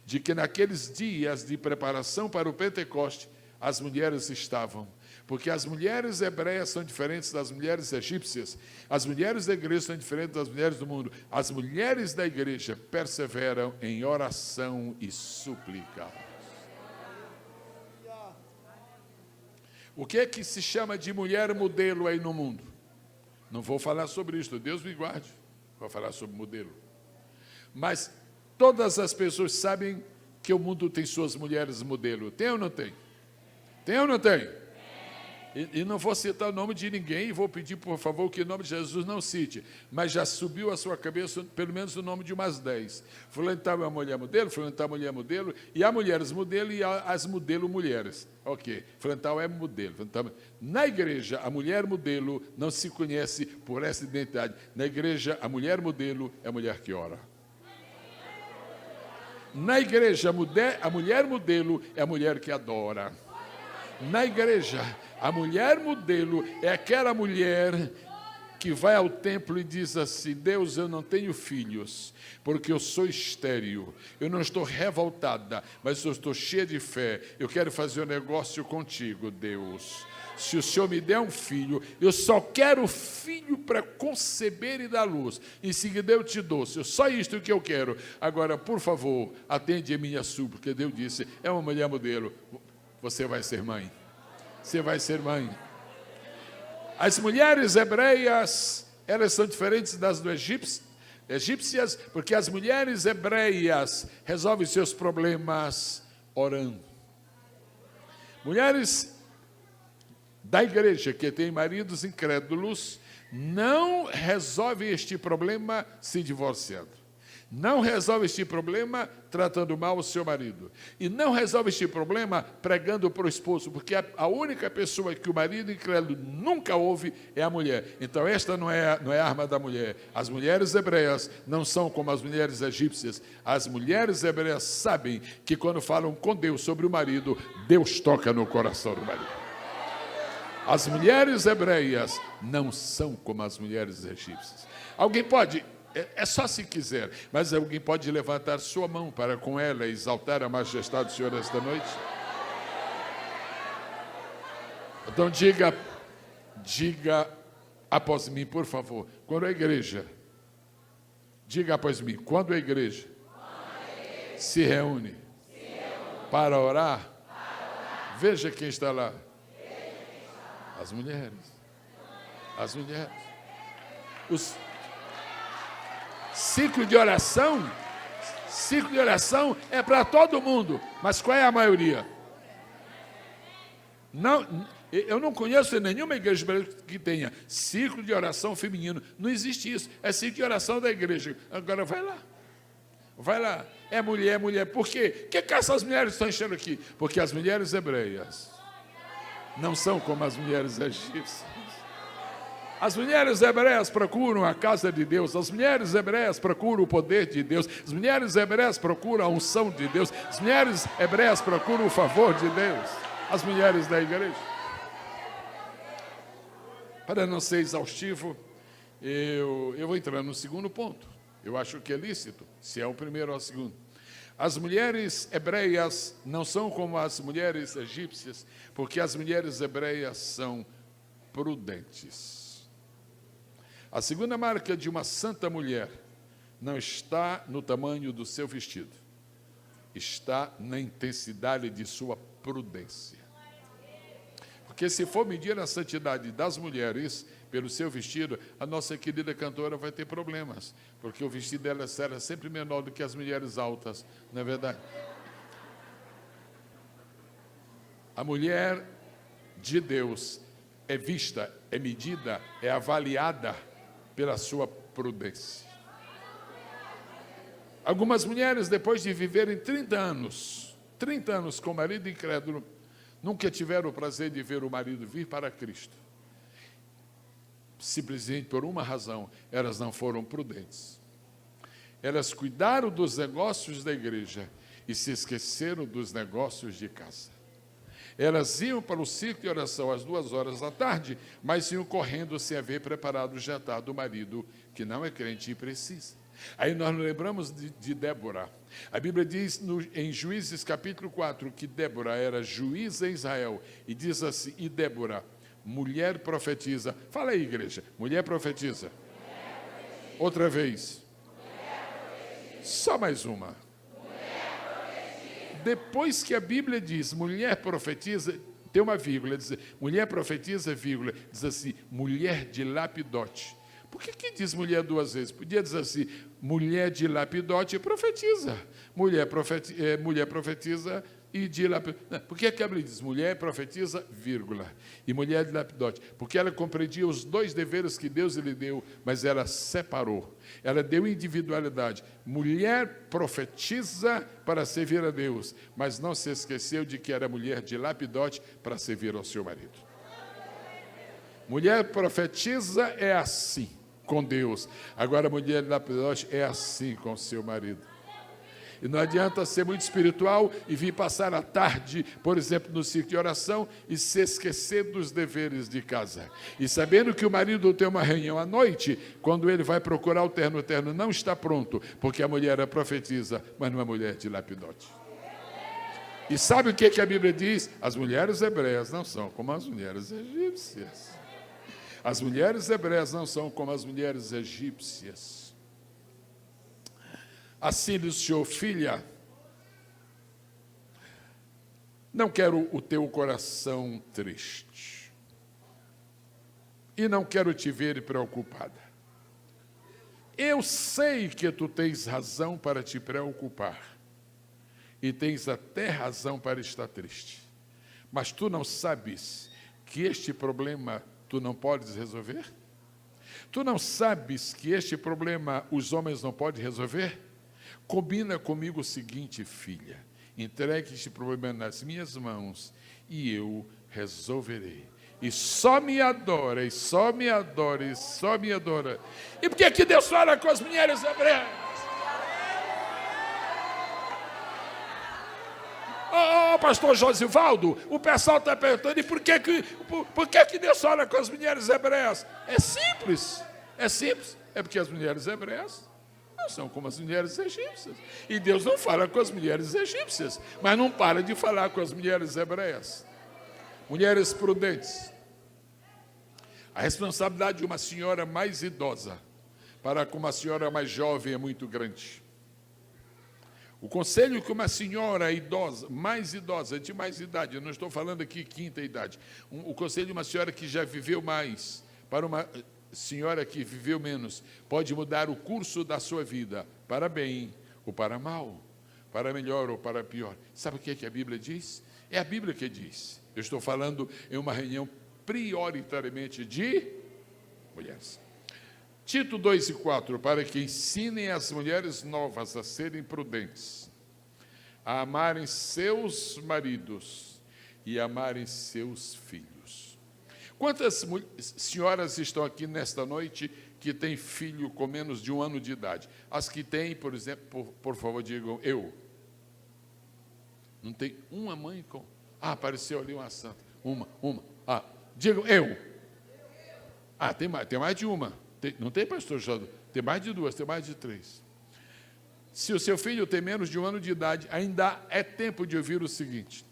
de que naqueles dias de preparação para o Pentecoste, as mulheres estavam Porque as mulheres hebreias são diferentes das mulheres egípcias. As mulheres da igreja são diferentes das mulheres do mundo. As mulheres da igreja perseveram em oração e súplica. O que é que se chama de mulher modelo aí no mundo? Não vou falar sobre isso, Deus me guarde. Vou falar sobre modelo. Mas todas as pessoas sabem que o mundo tem suas mulheres modelo. Tem ou não tem? Tem ou não tem? E não vou citar o nome de ninguém, e vou pedir, por favor, que o nome de Jesus não cite, mas já subiu à sua cabeça pelo menos o nome de umas 10. Fulano tal é uma mulher modelo, fulano tal é uma mulher modelo, e há mulheres modelo e há as modelo mulheres. Ok, fulano tal é modelo. Na igreja, a mulher modelo não se conhece por essa identidade. Na igreja, a mulher modelo é a mulher que ora. Na igreja, a mulher modelo é a mulher que adora. Na igreja, a mulher modelo é aquela mulher que vai ao templo e diz assim: Deus, eu não tenho filhos, porque eu sou estéril, eu não estou revoltada, mas eu estou cheia de fé, eu quero fazer um negócio contigo, Deus. Se o Senhor me der um filho, eu só quero filho para conceber e dar luz. Em seguida eu te dou, só isto que eu quero. Agora, por favor, atende a minha súplica. Deus disse: é uma mulher modelo. Você vai ser mãe. Você vai ser mãe. As mulheres hebreias, elas são diferentes das do egípcias, porque as mulheres hebreias resolvem seus problemas orando. Mulheres da igreja que têm maridos incrédulos não resolvem este problema se divorciando. Não resolve este problema tratando mal o seu marido. E não resolve este problema pregando para o esposo, porque a única pessoa que o marido incrédulo nunca ouve é a mulher. Então esta não é a arma da mulher. As mulheres hebreias não são como as mulheres egípcias. As mulheres hebreias sabem que quando falam com Deus sobre o marido, Deus toca no coração do marido. As mulheres hebreias não são como as mulheres egípcias. Alguém pode... É só se quiser, mas alguém pode levantar sua mão para com ela exaltar a majestade do Senhor esta noite? Então diga após mim, por favor, quando a igreja, diga após mim, quando a igreja se reúne para orar, veja quem está lá. As mulheres. As mulheres. Ciclo de oração é para todo mundo, mas qual é a maioria? Não, eu não conheço nenhuma igreja que tenha ciclo de oração feminino. Não existe isso. É ciclo de oração da igreja. Agora vai lá. É mulher. Por quê? Que essas mulheres estão enchendo aqui? Porque as mulheres hebreias não são como as mulheres egípcias. As mulheres hebreias procuram a casa de Deus, as mulheres hebreias procuram o poder de Deus, as mulheres hebreias procuram a unção de Deus, as mulheres hebreias procuram o favor de Deus, as mulheres da igreja. Para não ser exaustivo, eu vou entrar no segundo ponto. Eu acho que é lícito, se é o primeiro ou o segundo. As mulheres hebreias não são como as mulheres egípcias, porque as mulheres hebreias são prudentes. A segunda marca de uma santa mulher não está no tamanho do seu vestido, está na intensidade de sua prudência. Porque se for medir a santidade das mulheres pelo seu vestido, a nossa querida cantora vai ter problemas, porque o vestido dela será sempre menor do que as mulheres altas, não é verdade? A mulher de Deus é vista, é medida, é avaliada pela sua prudência. Algumas mulheres, depois de viverem 30 anos com o marido incrédulo, nunca tiveram o prazer de ver o marido vir para Cristo. Simplesmente por uma razão: elas não foram prudentes. Elas cuidaram dos negócios da igreja e se esqueceram dos negócios de casa. Elas iam para o ciclo de oração às 2h da tarde, mas iam correndo sem haver preparado o jantar do marido, que não é crente e precisa. Aí nós nos lembramos de Débora. A Bíblia diz em Juízes capítulo 4 que Débora era juíza em Israel. E diz assim, e Débora, mulher profetiza. Fala aí, igreja. Mulher profetiza. Outra vez. Só mais uma. Depois que a Bíblia diz mulher profetiza, tem uma vírgula, diz, mulher profetiza, vírgula, diz assim, mulher de Lapidote. Por que diz mulher duas vezes? Podia dizer assim, mulher de Lapidote profetiza. Mulher profetiza e de Lapidote. Por que a Bíblia diz mulher profetiza, vírgula, e mulher de Lapidote? Porque ela compreendia os dois deveres que Deus lhe deu, mas ela separou. Ela deu individualidade. Mulher profetiza para servir a Deus, mas não se esqueceu de que era mulher de Lapidote para servir ao seu marido. Mulher profetiza é assim com Deus. Agora, a mulher de Lapidote é assim com o seu marido. E não adianta ser muito espiritual e vir passar a tarde, por exemplo, no círculo de oração e se esquecer dos deveres de casa. E sabendo que o marido tem uma reunião à noite, quando ele vai procurar o terno não está pronto, porque a mulher profetiza, mas não é mulher de Lapidote. E sabe o que a Bíblia diz? As mulheres hebreias não são como as mulheres egípcias. As mulheres hebreias não são como as mulheres egípcias. Assim diz o Senhor, filha, não quero o teu coração triste. E não quero te ver preocupada. Eu sei que tu tens razão para te preocupar. E tens até razão para estar triste. Mas tu não sabes que este problema tu não podes resolver? Tu não sabes que este problema os homens não podem resolver? Combina comigo o seguinte, filha, entregue este problema nas minhas mãos e eu resolverei. E só me adora, e só me adora, e só me adora. E por que Deus fala com as mulheres hebreias? Pastor Josivaldo, o pessoal está perguntando, e por que Deus fala com as mulheres hebreias? É simples, é porque as mulheres hebreias não são como as mulheres egípcias. E Deus não fala com as mulheres egípcias, mas não para de falar com as mulheres hebreias. Mulheres prudentes. A responsabilidade de uma senhora mais idosa para com uma senhora mais jovem é muito grande. O conselho que uma senhora idosa, de mais idade, eu não estou falando aqui quinta idade, o conselho de uma senhora que já viveu mais, para uma senhora que viveu menos, pode mudar o curso da sua vida, para bem ou para mal, para melhor ou para pior. Sabe o que a Bíblia diz? É a Bíblia que diz. Eu estou falando em uma reunião prioritariamente de mulheres. Tito 2:4, para que ensinem as mulheres novas a serem prudentes, a amarem seus maridos e amarem seus filhos. Quantas senhoras estão aqui nesta noite que têm filho com menos de 1 ano de idade? As que têm, por exemplo, por favor, digam eu. Não tem uma mãe com... apareceu ali uma santa. Uma. Digam eu. Tem mais de uma. Não tem, pastor José? Tem mais de 2, tem mais de 3. Se o seu filho tem menos de 1 ano de idade, ainda é tempo de ouvir o seguinte.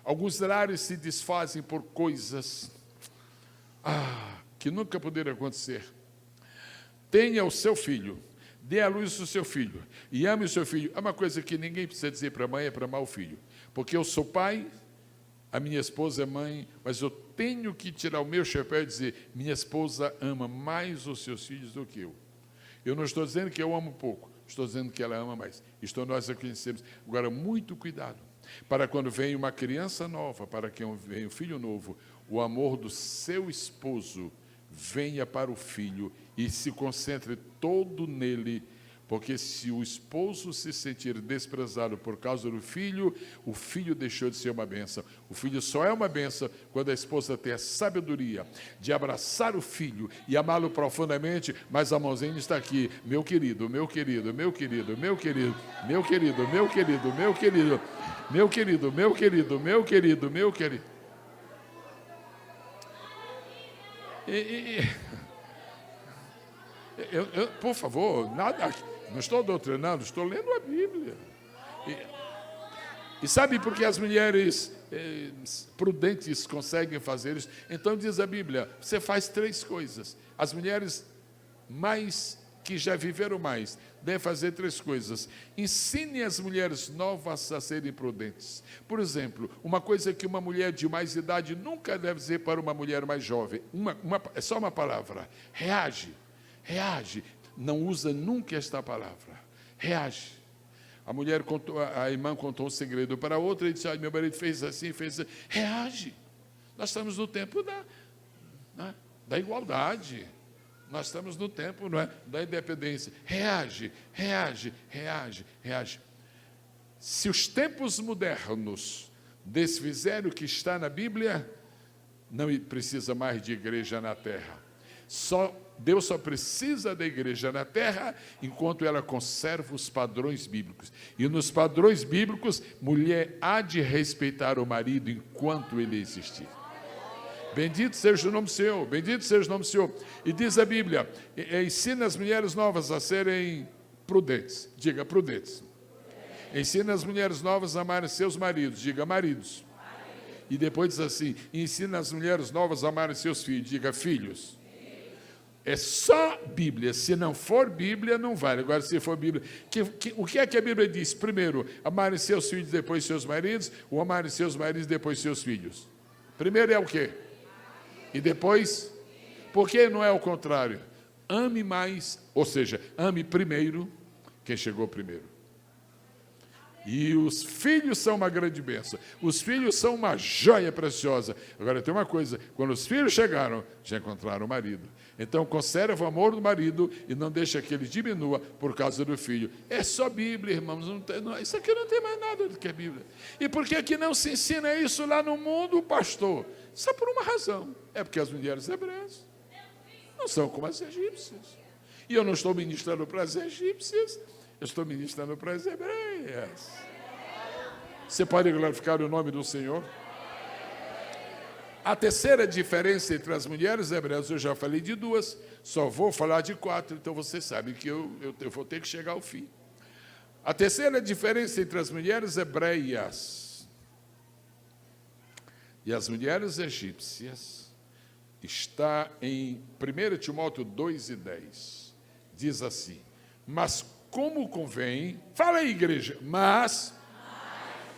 Alguns lares se desfazem por coisas que nunca poderam acontecer. Tenha o seu filho, dê à luz o seu filho, e ame o seu filho. É uma coisa que ninguém precisa dizer para a mãe, é para amar o filho. Porque eu sou pai, a minha esposa é mãe, mas eu tenho que tirar o meu chapéu e dizer, minha esposa ama mais os seus filhos do que eu. Eu não estou dizendo que eu amo pouco, estou dizendo que ela ama mais. Isto nós a conhecemos. Agora, muito cuidado, para quando vem uma criança nova, para quem vem um filho novo, o amor do seu esposo venha para o filho e se concentre todo nele, porque se o esposo se sentir desprezado por causa do filho, o filho deixou de ser uma bênção. O filho só é uma bênção quando a esposa tem a sabedoria de abraçar o filho e amá-lo profundamente, mas a mãozinha está aqui, meu querido, meu querido, meu querido, meu querido, meu querido, meu querido, meu querido, meu querido, meu querido, meu querido, meu querido. Por favor, nada... Não estou doutrinando, estou lendo a Bíblia. E sabe por que as mulheres prudentes conseguem fazer isso? Então diz a Bíblia, você faz 3 coisas. As mulheres que já viveram mais, devem fazer 3 coisas. Ensine as mulheres novas a serem prudentes. Por exemplo, uma coisa que uma mulher de mais idade nunca deve dizer para uma mulher mais jovem, é só uma palavra, reage. Não usa nunca esta palavra, reage. A irmã contou um segredo para a outra e disse, meu marido fez assim, reage. Nós estamos no tempo da igualdade. Nós estamos no tempo, não é, da independência. Reage. Se os tempos modernos desfizerem o que está na Bíblia, não precisa mais de igreja na terra. Deus só precisa da igreja na terra enquanto ela conserva os padrões bíblicos. E nos padrões bíblicos, mulher há de respeitar o marido enquanto ele existir. Bendito seja o nome do Senhor, bendito seja o nome do Senhor. E diz a Bíblia, ensina as mulheres novas a serem prudentes. Diga, prudentes. Ensina as mulheres novas a amarem seus maridos. Diga, maridos. E depois diz assim, ensina as mulheres novas a amarem seus filhos. Diga, filhos. É só Bíblia. Se não for Bíblia, não vale. Agora, se for Bíblia... o que é que a Bíblia diz? Primeiro, amarem seus filhos, depois seus maridos, ou amarem seus maridos, depois seus filhos. Primeiro é o quê? E depois? Por que não é o contrário? Ame mais, ou seja, ame primeiro quem chegou primeiro. E os filhos são uma grande bênção. Os filhos são uma joia preciosa. Agora, tem uma coisa. Quando os filhos chegaram, já encontraram o marido. Então, conserva o amor do marido e não deixa que ele diminua por causa do filho. É só Bíblia, irmãos. Isso aqui não tem mais nada do que a Bíblia. E por que que não se ensina isso lá no mundo, pastor? Só por uma razão. É porque as mulheres hebreias não são como as egípcias. E eu não estou ministrando para as egípcias, eu estou ministrando para as hebreias. Você pode glorificar o nome do Senhor? A terceira diferença entre as mulheres hebreias, eu já falei de 2, só vou falar de 4, então você sabe que eu vou ter que chegar ao fim. A terceira diferença entre as mulheres hebreias e as mulheres egípcias está em 1 Timóteo 2:10. Diz assim, mas como convém, fala aí, igreja, mas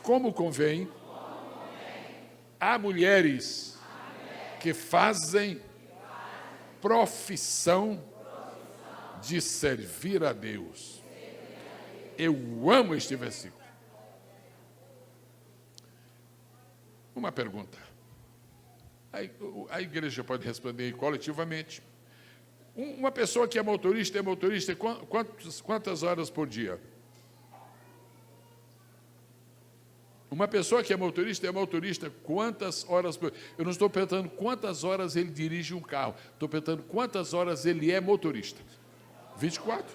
como convém a mulheres que fazem profissão de servir a Deus. Eu amo este versículo. Uma pergunta. A igreja pode responder coletivamente. Uma pessoa que é motorista quantas horas por dia? Uma pessoa que é motorista quantas horas por dia? Eu não estou perguntando quantas horas ele dirige um carro, estou perguntando quantas horas ele é motorista. 24.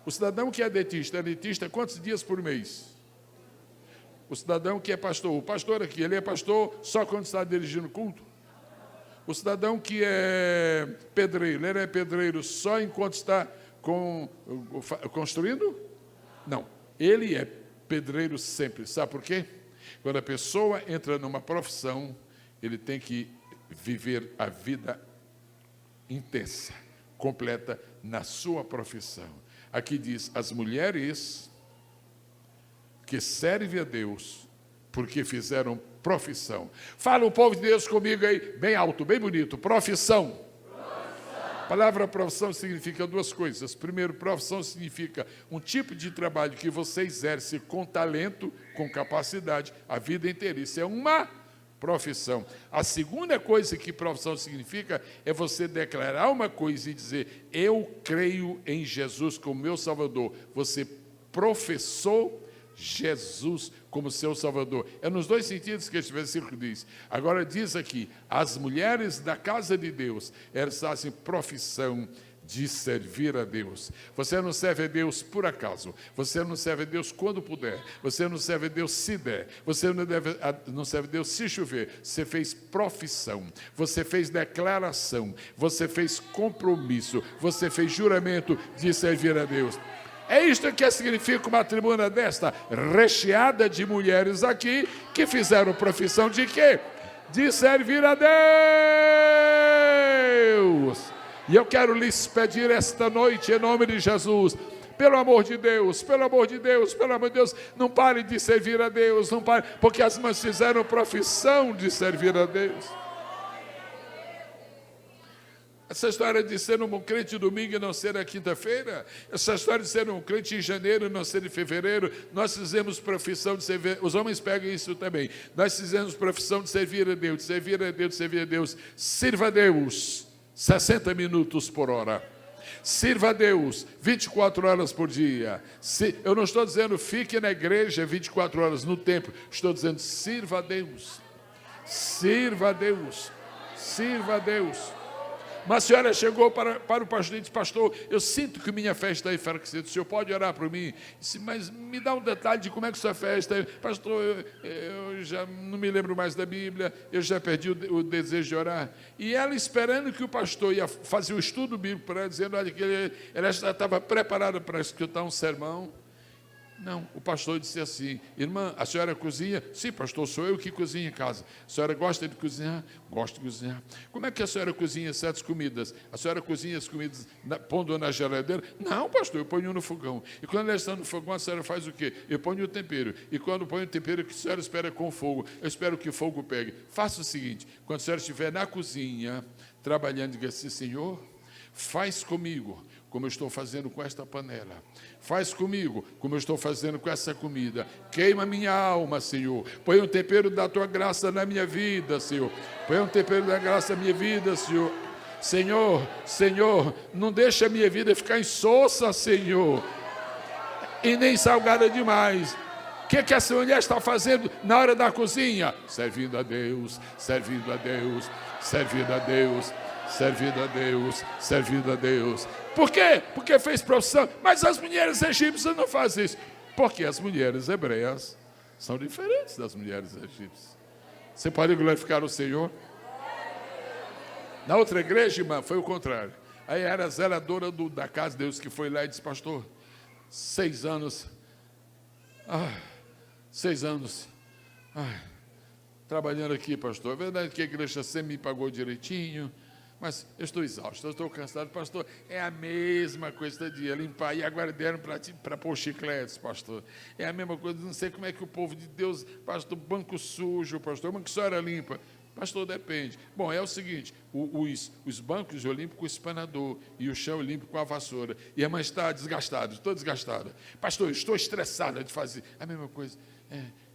O cidadão que é dentista quantos dias por mês? O cidadão que é pastor, o pastor aqui, ele é pastor só quando está dirigindo culto? O cidadão que é pedreiro, ele é pedreiro só enquanto está construindo? Não, ele é pedreiro sempre. Sabe por quê? Quando a pessoa entra numa profissão, ele tem que viver a vida intensa, completa na sua profissão. Aqui diz, as mulheres que servem a Deus porque fizeram profissão. Fala o povo de Deus comigo aí, bem alto, bem bonito. Profissão. A palavra profissão significa 2 coisas. Primeiro, profissão significa um tipo de trabalho que você exerce com talento, com capacidade, a vida inteira. Isso é uma profissão. A segunda coisa que profissão significa é você declarar uma coisa e dizer, eu creio em Jesus como meu Salvador. Você professou Jesus como seu Salvador. É nos 2 sentidos que este versículo diz. Agora diz aqui, as mulheres da casa de Deus, elas fazem profissão de servir a Deus. Você não serve a Deus por acaso. Você não serve a Deus quando puder. Você não serve a Deus se der. Você não serve a Deus se chover. Você fez profissão. Você fez declaração. Você fez compromisso. Você fez juramento de servir a Deus. É isto que significa uma tribuna desta, recheada de mulheres aqui, que fizeram profissão de quê? De servir a Deus. E eu quero lhes pedir esta noite, em nome de Jesus, pelo amor de Deus, pelo amor de Deus, pelo amor de Deus, não pare de servir a Deus, não pare, porque as irmãs fizeram profissão de servir a Deus. Essa história de ser um crente domingo e não ser na quinta-feira, essa história de ser um crente em janeiro e não ser em fevereiro, nós fizemos profissão de servir, os homens pegam isso também, nós fizemos profissão de servir a Deus, de servir a Deus, de servir a Deus, sirva a Deus 60 minutos por hora. Sirva a Deus 24 horas por dia. Eu não estou dizendo fique na igreja 24 horas no templo. Estou dizendo sirva a Deus. Sirva a Deus. Sirva a Deus. Uma senhora chegou para o pastor e disse: pastor, eu sinto que minha fé está enfraquecida. O senhor pode orar por mim? Disse: mas me dá um detalhe de como é que sua fé está. Pastor, eu já não me lembro mais da Bíblia, eu já perdi o desejo de orar. E ela, esperando que o pastor ia fazer o estudo bíblico para ela, dizendo, olha, que ela já estava preparada para escutar um sermão. Não, o pastor disse assim: irmã, a senhora cozinha? Sim, pastor, sou eu que cozinho em casa. A senhora gosta de cozinhar? Gosto de cozinhar. Como é que a senhora cozinha certas comidas? A senhora cozinha as comidas pondo na geladeira? Não, pastor, eu ponho no fogão. E quando ela está no fogão, a senhora faz o quê? Eu ponho o tempero. E quando ponho o tempero, a senhora espera com fogo. Eu espero que o fogo pegue. Faça o seguinte: quando a senhora estiver na cozinha, trabalhando, diga assim: Senhor, faz comigo como eu estou fazendo com esta panela. Faz comigo como eu estou fazendo com essa comida. Queima minha alma, Senhor. Põe um tempero da tua graça na minha vida, Senhor. Põe um tempero da graça na minha vida, Senhor. Senhor, Senhor, não deixa a minha vida ficar insossa, Senhor. E nem salgada demais. O que essa mulher está fazendo na hora da cozinha? Servindo a Deus, servindo a Deus, servindo a Deus, servindo a Deus, servindo a Deus. Por quê? Porque fez profissão. Mas as mulheres egípcias não fazem isso. Porque as mulheres hebreias são diferentes das mulheres egípcias. Você pode glorificar o Senhor? Na outra igreja, irmã, foi o contrário. Aí era a zeladora da casa de Deus que foi lá e disse: pastor, 6 anos, 6 anos, trabalhando aqui, pastor. É verdade que a igreja sempre me pagou direitinho, mas eu estou exausto, eu estou cansado, pastor. É a mesma coisa todo dia, limpar. E agora deram para pôr chicletes, pastor. É a mesma coisa, não sei como é que o povo de Deus, pastor, banco sujo, pastor, banco só era limpa. Pastor, depende. Bom, é o seguinte, os bancos eu limpo com o espanador e o chão eu limpo com a vassoura. E a mãe está desgastada, estou desgastada. Pastor, eu estou estressada de fazer a mesma coisa.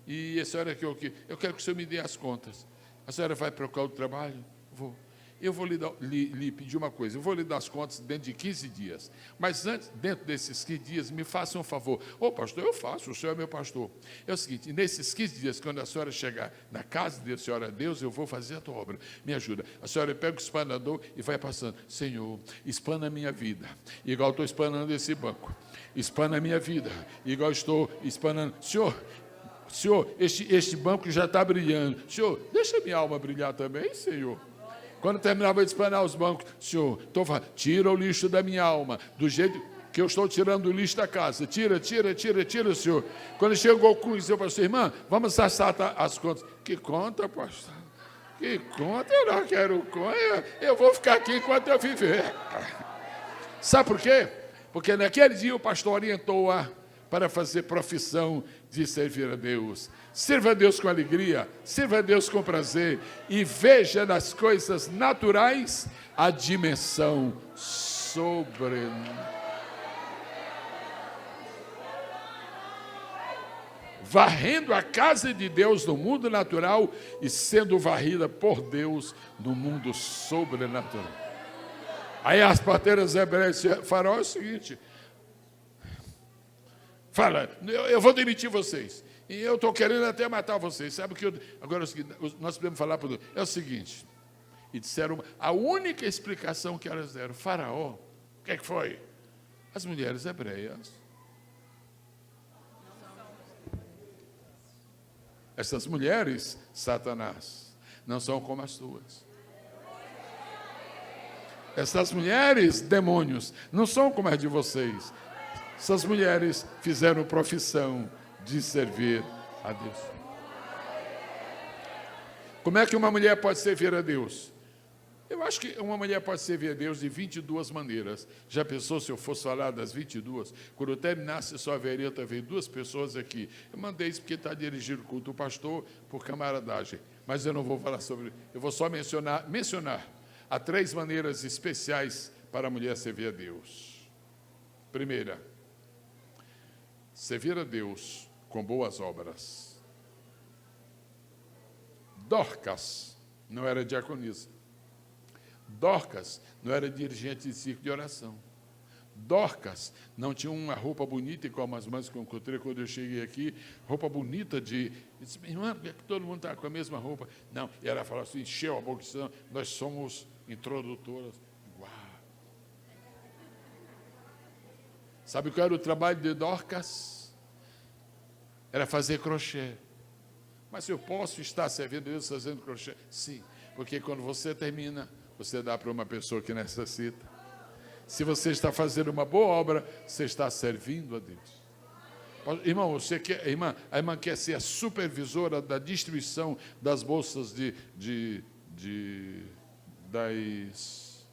E a senhora quer o quê? Eu quero que o senhor me dê as contas. A senhora vai procurar o trabalho? Vou. Eu vou lhe pedir uma coisa, eu vou lhe dar as contas dentro de 15 dias. Mas antes, dentro desses 15 dias, me faça um favor. Ô, pastor, eu faço, o senhor é meu pastor. É o seguinte, nesses 15 dias, quando a senhora chegar na casa de Senhora Deus, eu vou fazer a tua obra. Me ajuda. A senhora pega o espanador e vai passando. Senhor, espana a minha vida, igual estou espanando esse banco. Espana a minha vida, igual estou espanando. Senhor, este banco já está brilhando. Senhor, deixa minha alma brilhar também, Senhor. Quando terminava de espanar os bancos, Senhor, tira o lixo da minha alma, do jeito que eu estou tirando o lixo da casa. Tira, Senhor. Quando chegou o cruz, eu falei: irmã, vamos acertar as contas. Que conta, pastor? Que conta? Eu não quero conta. Eu vou ficar aqui enquanto eu viver. Sabe por quê? Porque naquele dia o pastor orientou-a para fazer profissão de servir a Deus. Sirva a Deus com alegria, sirva a Deus com prazer e veja nas coisas naturais a dimensão sobrenatural. Varrendo a casa de Deus no mundo natural e sendo varrida por Deus no mundo sobrenatural. Aí as parteiras hebreias falaram: é o seguinte, fala, eu vou demitir vocês. E eu estou querendo até matar vocês. Sabe o que agora nós podemos falar para é o seguinte. E disseram, a única explicação que elas deram: Faraó, o que é que foi? As mulheres hebreias. Essas mulheres, Satanás, não são como as tuas. Essas mulheres, demônios, não são como as de vocês. Essas mulheres fizeram profissão de servir a Deus. Como é que uma mulher pode servir a Deus? Eu acho que uma mulher pode servir a Deus de 22 maneiras. Já pensou se eu fosse falar das 22? Quando eu terminasse, só haveria talvez 2 pessoas aqui. Eu mandei isso porque está dirigindo o culto do pastor por camaradagem. Mas eu não vou falar sobre... Eu vou só mencionar há 3 maneiras especiais para a mulher servir a Deus. Primeira, servir a Deus com boas obras. Dorcas não era diaconisa. Dorcas não era dirigente de círculo de oração. Dorcas não tinha uma roupa bonita, igual as mães que eu encontrei quando eu cheguei aqui, roupa bonita de... Eu disse, irmã, por que todo mundo está com a mesma roupa? Não, e ela falou assim, encheu a boca, nós somos introdutoras. Uau! Sabe qual era o trabalho de Dorcas? Era fazer crochê. Mas eu posso estar servindo a Deus fazendo crochê? Sim, porque quando você termina, você dá para uma pessoa que necessita. Se você está fazendo uma boa obra, você está servindo a Deus. Irmão, a irmã quer ser a supervisora da distribuição das bolsas das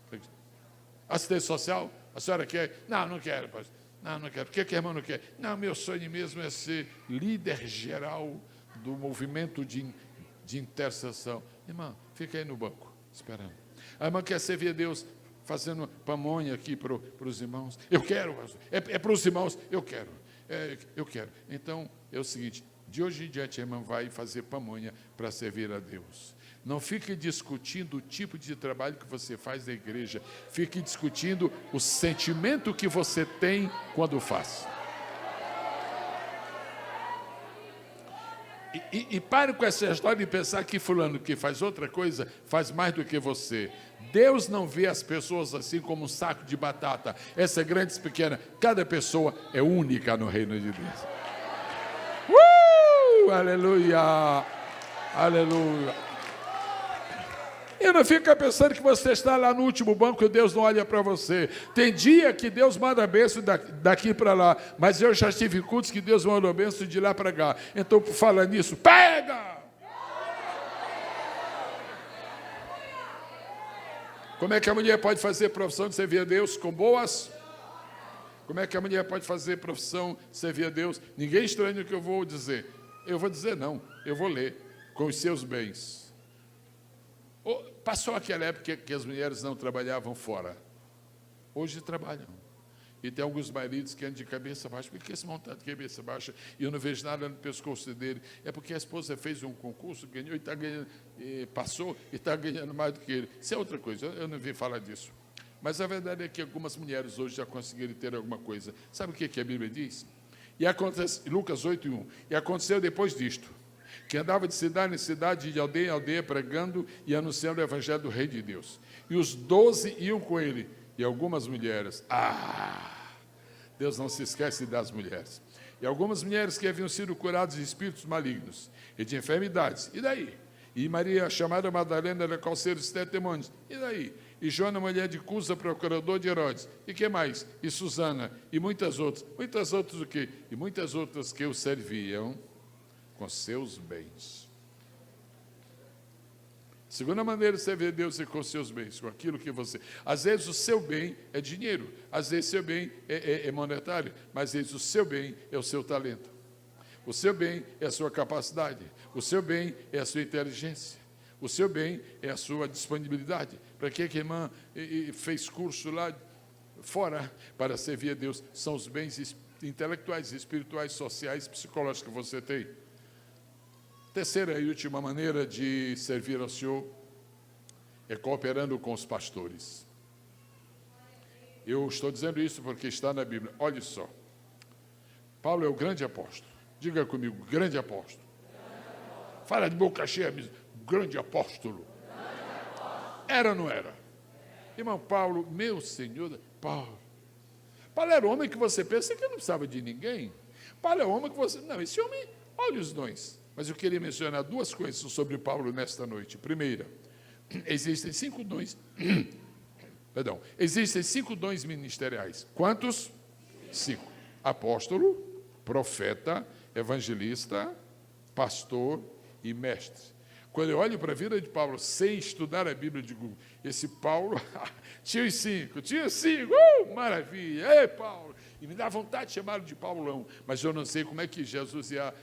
assistência social? A senhora quer? Não, não quero, pastor. Não quero. Por que a irmã não quer? Não, meu sonho mesmo é ser líder geral do movimento de intercessão. Irmã, fica aí no banco, esperando. A irmã quer servir a Deus fazendo pamonha aqui para os irmãos. Eu quero, é para os irmãos, eu quero. Eu quero. Então, é o seguinte, de hoje em diante a irmã vai fazer pamonha para servir a Deus. Não fique discutindo o tipo de trabalho que você faz na igreja. Fique discutindo o sentimento que você tem quando faz. E pare com essa história de pensar que fulano que faz outra coisa faz mais do que você. Deus não vê as pessoas assim como um saco de batata. Essa é grande e pequena. Cada pessoa é única no reino de Deus. Aleluia! Aleluia! E não fica pensando que você está lá no último banco e Deus não olha para você. Tem dia que Deus manda a bênção daqui para lá, mas eu já tive cultos que Deus manda a bênção de lá para cá. Então, por falar nisso, pega! Como é que a mulher pode fazer profissão de servir a Deus com boas? Como é que a mulher pode fazer profissão de servir a Deus? Ninguém estranha o que eu vou dizer. Eu vou dizer não, eu vou ler. Com os seus bens. Passou aquela época que as mulheres não trabalhavam fora. Hoje trabalham. E tem alguns maridos que andam de cabeça baixa. Por que esse montado de cabeça baixa e eu não vejo nada no pescoço dele? É porque a esposa fez um concurso, ganhou e está ganhando, passou e está ganhando mais do que ele. Isso é outra coisa, eu não vim falar disso. Mas a verdade é que algumas mulheres hoje já conseguiram ter alguma coisa. Sabe o que a Bíblia diz? E acontece, Lucas 8:1. E aconteceu depois disto, que andava de cidade em cidade, de aldeia em aldeia, pregando e anunciando o evangelho do Rei de Deus. E os 12 iam com ele, e algumas mulheres. Deus não se esquece das mulheres. E algumas mulheres que haviam sido curadas de espíritos malignos e de enfermidades. E daí? E Maria, chamada Madalena, da qual seres testemunhos. E daí? E Joana, mulher de Cusa, procurador de Herodes. E que mais? E Susana, e muitas outras. Muitas outras o quê? E muitas outras que o serviam com seus bens. Segunda maneira de servir a Deus é com seus bens, com aquilo que você... Às vezes o seu bem é dinheiro, às vezes o seu bem é monetário, mas às vezes o seu bem é o seu talento. O seu bem é a sua capacidade, o seu bem é a sua inteligência, o seu bem é a sua disponibilidade. Para que a irmã fez curso lá fora para servir a Deus? São os bens intelectuais, espirituais, sociais, psicológicos que você tem. Terceira e última maneira de servir ao Senhor é cooperando com os pastores. Eu estou dizendo isso porque está na Bíblia. Olhe só. Paulo é o grande apóstolo. Diga comigo, grande apóstolo. Fala de boca cheia mesmo. Grande apóstolo. Era ou não era? Irmão Paulo, meu Senhor, Paulo. Paulo era o homem que você pensa que não precisava de ninguém. Paulo é o homem que você... Não, esse homem, olha os dons. Mas eu queria mencionar 2 coisas sobre Paulo nesta noite. Primeira, existem 5 dons. Existem 5 dons ministeriais. Quantos? 5. apóstolo, profeta, evangelista, pastor e mestre. Quando eu olho para a vida de Paulo, sem estudar a Bíblia, eu digo, esse Paulo tinha cinco, maravilha, ei Paulo, e me dá vontade de chamá-lo de Paulão, mas eu não sei como é que Jesus ia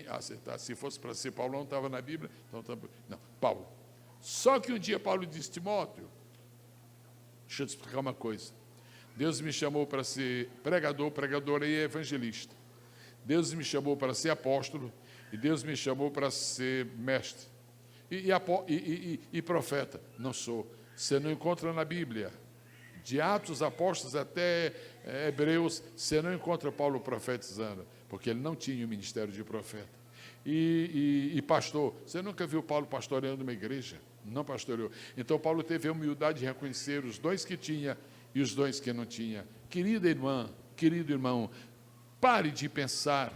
acertar. Se fosse para ser Paulão, estava na Bíblia, então não, Paulo. Só que um dia Paulo disse, Timóteo, deixa eu te explicar uma coisa, Deus me chamou para ser pregador e evangelista, Deus me chamou para ser apóstolo, e Deus me chamou para ser mestre, e profeta. Não sou. Você não encontra na Bíblia, de Atos Apóstolos até Hebreus, você não encontra Paulo profetizando, porque ele não tinha o ministério de profeta. E pastor, você nunca viu Paulo pastoreando uma igreja? Não pastoreou. Então Paulo teve a humildade de reconhecer os dons que tinha e os dons que não tinha. Querida irmã, querido irmão, pare de pensar,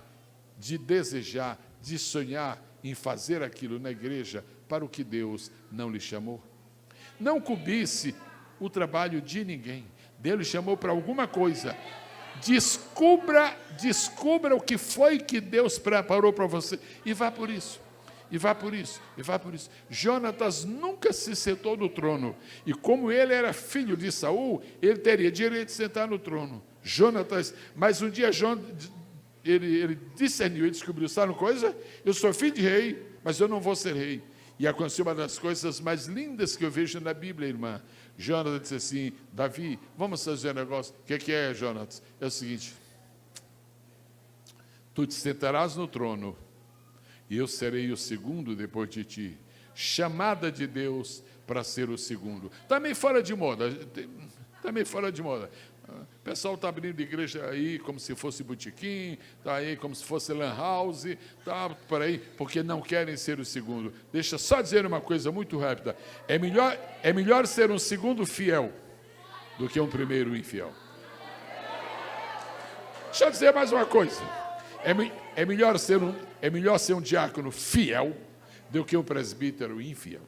de desejar, de sonhar em fazer aquilo na igreja para o que Deus não lhe chamou. Não cobice o trabalho de ninguém. Deus lhe chamou para alguma coisa. Descubra o que foi que Deus preparou para você e vá por isso. E vá por isso, e vá por isso. Jonatas nunca se sentou no trono. E como ele era filho de Saul, ele teria direito de sentar no trono. Jonatas, mas um dia ele discerniu, ele descobriu, sabe uma coisa? Eu sou filho de rei, mas eu não vou ser rei. E aconteceu uma das coisas mais lindas que eu vejo na Bíblia, irmã. Jonatas disse assim, Davi, vamos fazer um negócio. O que é, Jonatas? É o seguinte, tu te sentarás no trono, e eu serei o segundo depois de ti. Chamada de Deus para ser o segundo. Também fora de moda. O pessoal está abrindo igreja aí como se fosse botequim, está aí como se fosse lan house, está por aí, porque não querem ser o segundo. Deixa só dizer uma coisa muito rápida. É melhor ser um segundo fiel do que um primeiro infiel. Deixa eu dizer mais uma coisa. É melhor ser um diácono fiel do que um presbítero infiel.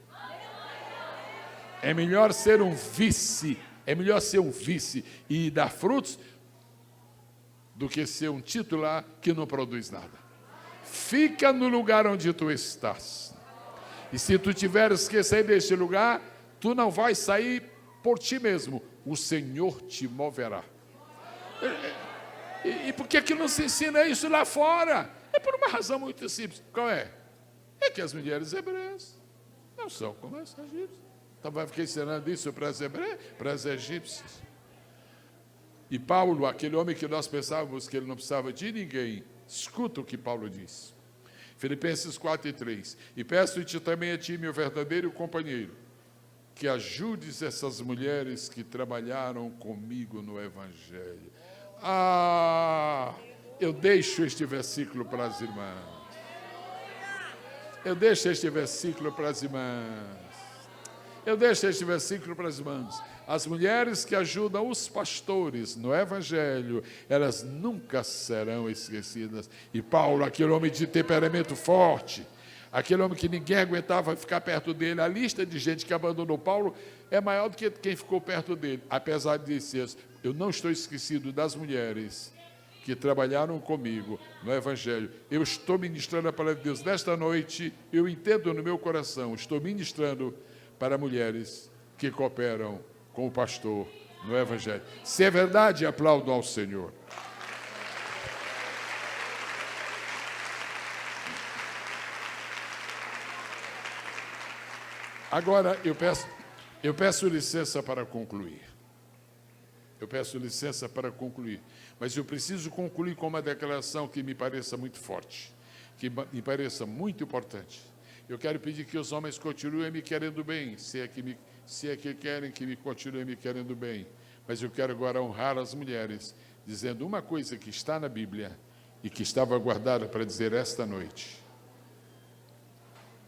É melhor ser um vice e dar frutos do que ser um titular que não produz nada. Fica no lugar onde tu estás. E se tu tiveres que sair deste lugar, tu não vais sair por ti mesmo. O Senhor te moverá. E por que não se ensina isso lá fora? É por uma razão muito simples. Qual é? É que as mulheres hebreias não são como as egípcias. Então vai ficar ensinando isso para as hebreias, para as egípcias. E Paulo, aquele homem que nós pensávamos que ele não precisava de ninguém, escuta o que Paulo diz. Filipenses 4:3. E peço-te também a ti, meu verdadeiro companheiro, que ajudes essas mulheres que trabalharam comigo no Evangelho. Eu deixo este versículo para as irmãs. Eu deixo este versículo para as irmãs. As mulheres que ajudam os pastores no Evangelho, elas nunca serão esquecidas. E Paulo, aquele homem de temperamento forte, aquele homem que ninguém aguentava ficar perto dele, a lista de gente que abandonou Paulo é maior do que quem ficou perto dele. Apesar de dizer, eu não estou esquecido das mulheres que trabalharam comigo no Evangelho. Eu estou ministrando a palavra de Deus. Nesta noite, eu entendo no meu coração, estou ministrando para mulheres que cooperam com o pastor no Evangelho. Se é verdade, aplaudo ao Senhor. Agora, eu peço licença para concluir. Mas eu preciso concluir com uma declaração que me pareça muito forte, que me pareça muito importante. Eu quero pedir que os homens continuem me querendo bem, se é que querem que me continuem me querendo bem. Mas eu quero agora honrar as mulheres, dizendo uma coisa que está na Bíblia e que estava guardada para dizer esta noite.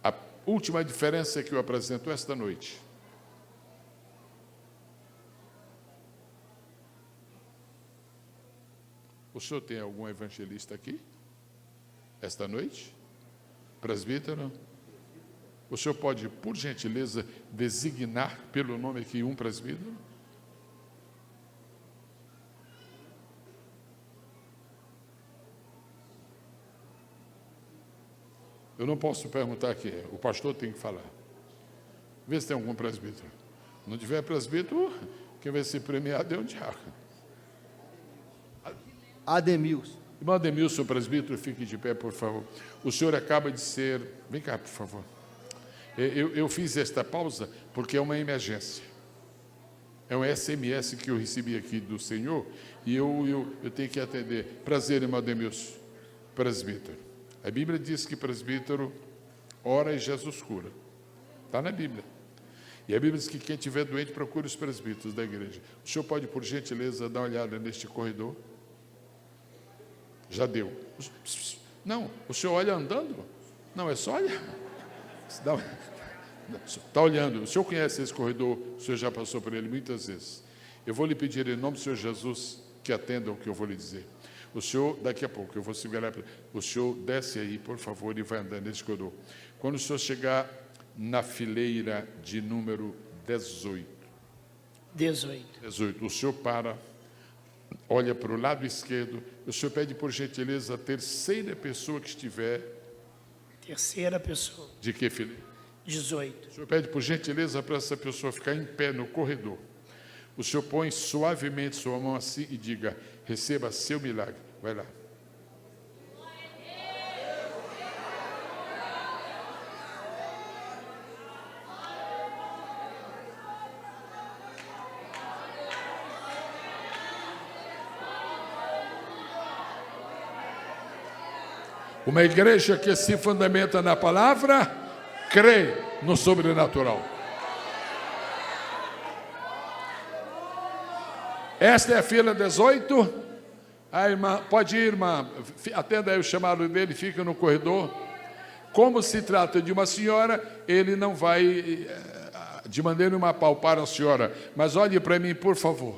A última diferença que eu apresento esta noite. O senhor tem algum evangelista aqui? Esta noite? Presbítero? O senhor pode, por gentileza, designar pelo nome aqui um presbítero? Eu não posso perguntar quem é. O pastor tem que falar. Vê se tem algum presbítero. Não tiver presbítero, quem vai ser premiado é o diácono. Ademilson. Irmão Ademilson, presbítero, fique de pé, por favor. O senhor acaba de ser... Vem cá, por favor. Eu fiz esta pausa porque é uma emergência. É um SMS que eu recebi aqui do Senhor e eu tenho que atender. Prazer, irmão Ademilson, presbítero. A Bíblia diz que presbítero ora e Jesus cura. Está na Bíblia. E a Bíblia diz que quem estiver doente procure os presbíteros da igreja. O senhor pode, por gentileza, dar uma olhada neste corredor? Já deu. Não, o senhor olha andando? Não, é só olhar. Está olhando. O senhor conhece esse corredor? O senhor já passou por ele muitas vezes. Eu vou lhe pedir em nome do Senhor Jesus que atenda o que eu vou lhe dizer. O senhor, daqui a pouco, eu vou segurar. O senhor desce aí, por favor, e vai andando nesse corredor. Quando o senhor chegar na fileira de número 18. 18. O senhor para, olha para o lado esquerdo. O senhor pede, por gentileza, a terceira pessoa que estiver. Terceira pessoa. De que fileira? 18. O senhor pede, por gentileza, para essa pessoa ficar em pé no corredor. O senhor põe suavemente sua mão assim e diga: receba seu milagre. Vai lá. Uma igreja que se fundamenta na palavra, crê no sobrenatural. Esta é a fila 18. A irmã, pode ir, irmã, atenda aí o chamado dele, fica no corredor. Como se trata de uma senhora, ele não vai de maneira nenhuma apalpar a senhora, mas olhe para mim, por favor.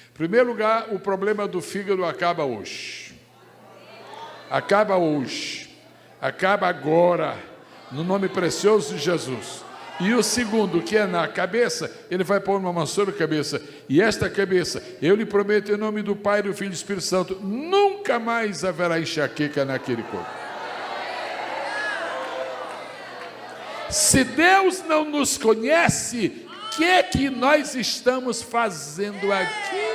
Em primeiro lugar, o problema do fígado acaba hoje. Acaba hoje. Acaba agora, no nome precioso de Jesus. E o segundo, que é na cabeça, ele vai pôr uma mão sobre a cabeça. E esta cabeça, eu lhe prometo em nome do Pai, do Filho e do Espírito Santo, nunca mais haverá enxaqueca naquele corpo. Se Deus não nos conhece, o que é que nós estamos fazendo aqui?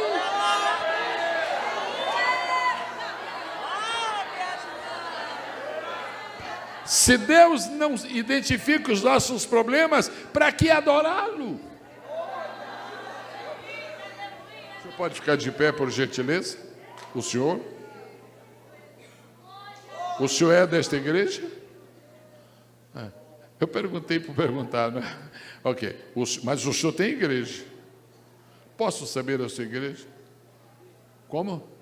Se Deus não identifica os nossos problemas, para que adorá-lo? O senhor pode ficar de pé, por gentileza? O senhor? O senhor é desta igreja? Eu perguntei por perguntar, não é? Ok, mas o senhor tem igreja? Posso saber a sua igreja? Como?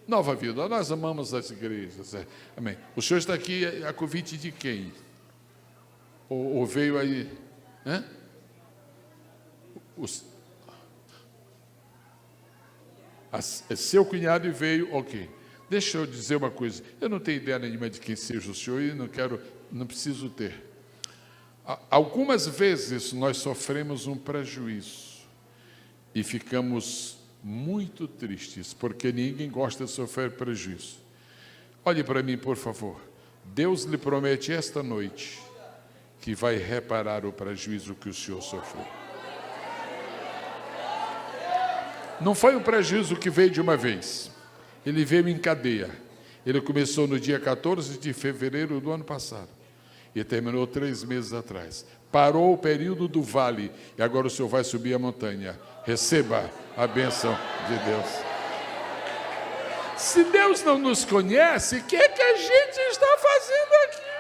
Nova Vida, nós amamos as igrejas. Amém. O senhor está aqui a convite de quem? Ou veio aí? Seu cunhado e veio, ok. Deixa eu dizer uma coisa. Eu não tenho ideia nenhuma de quem seja o senhor e não preciso ter. Algumas vezes nós sofremos um prejuízo e ficamos muito tristes, porque ninguém gosta de sofrer prejuízo. Olhe para mim, por favor. Deus lhe promete esta noite que vai reparar o prejuízo que o senhor sofreu. Não foi um prejuízo que veio de uma vez. Ele veio em cadeia. Ele começou no dia 14 de fevereiro do ano passado e terminou 3 meses atrás. Parou o período do vale e agora o senhor vai subir a montanha. Receba a bênção de Deus. Se Deus não nos conhece, o que é que a gente está fazendo aqui?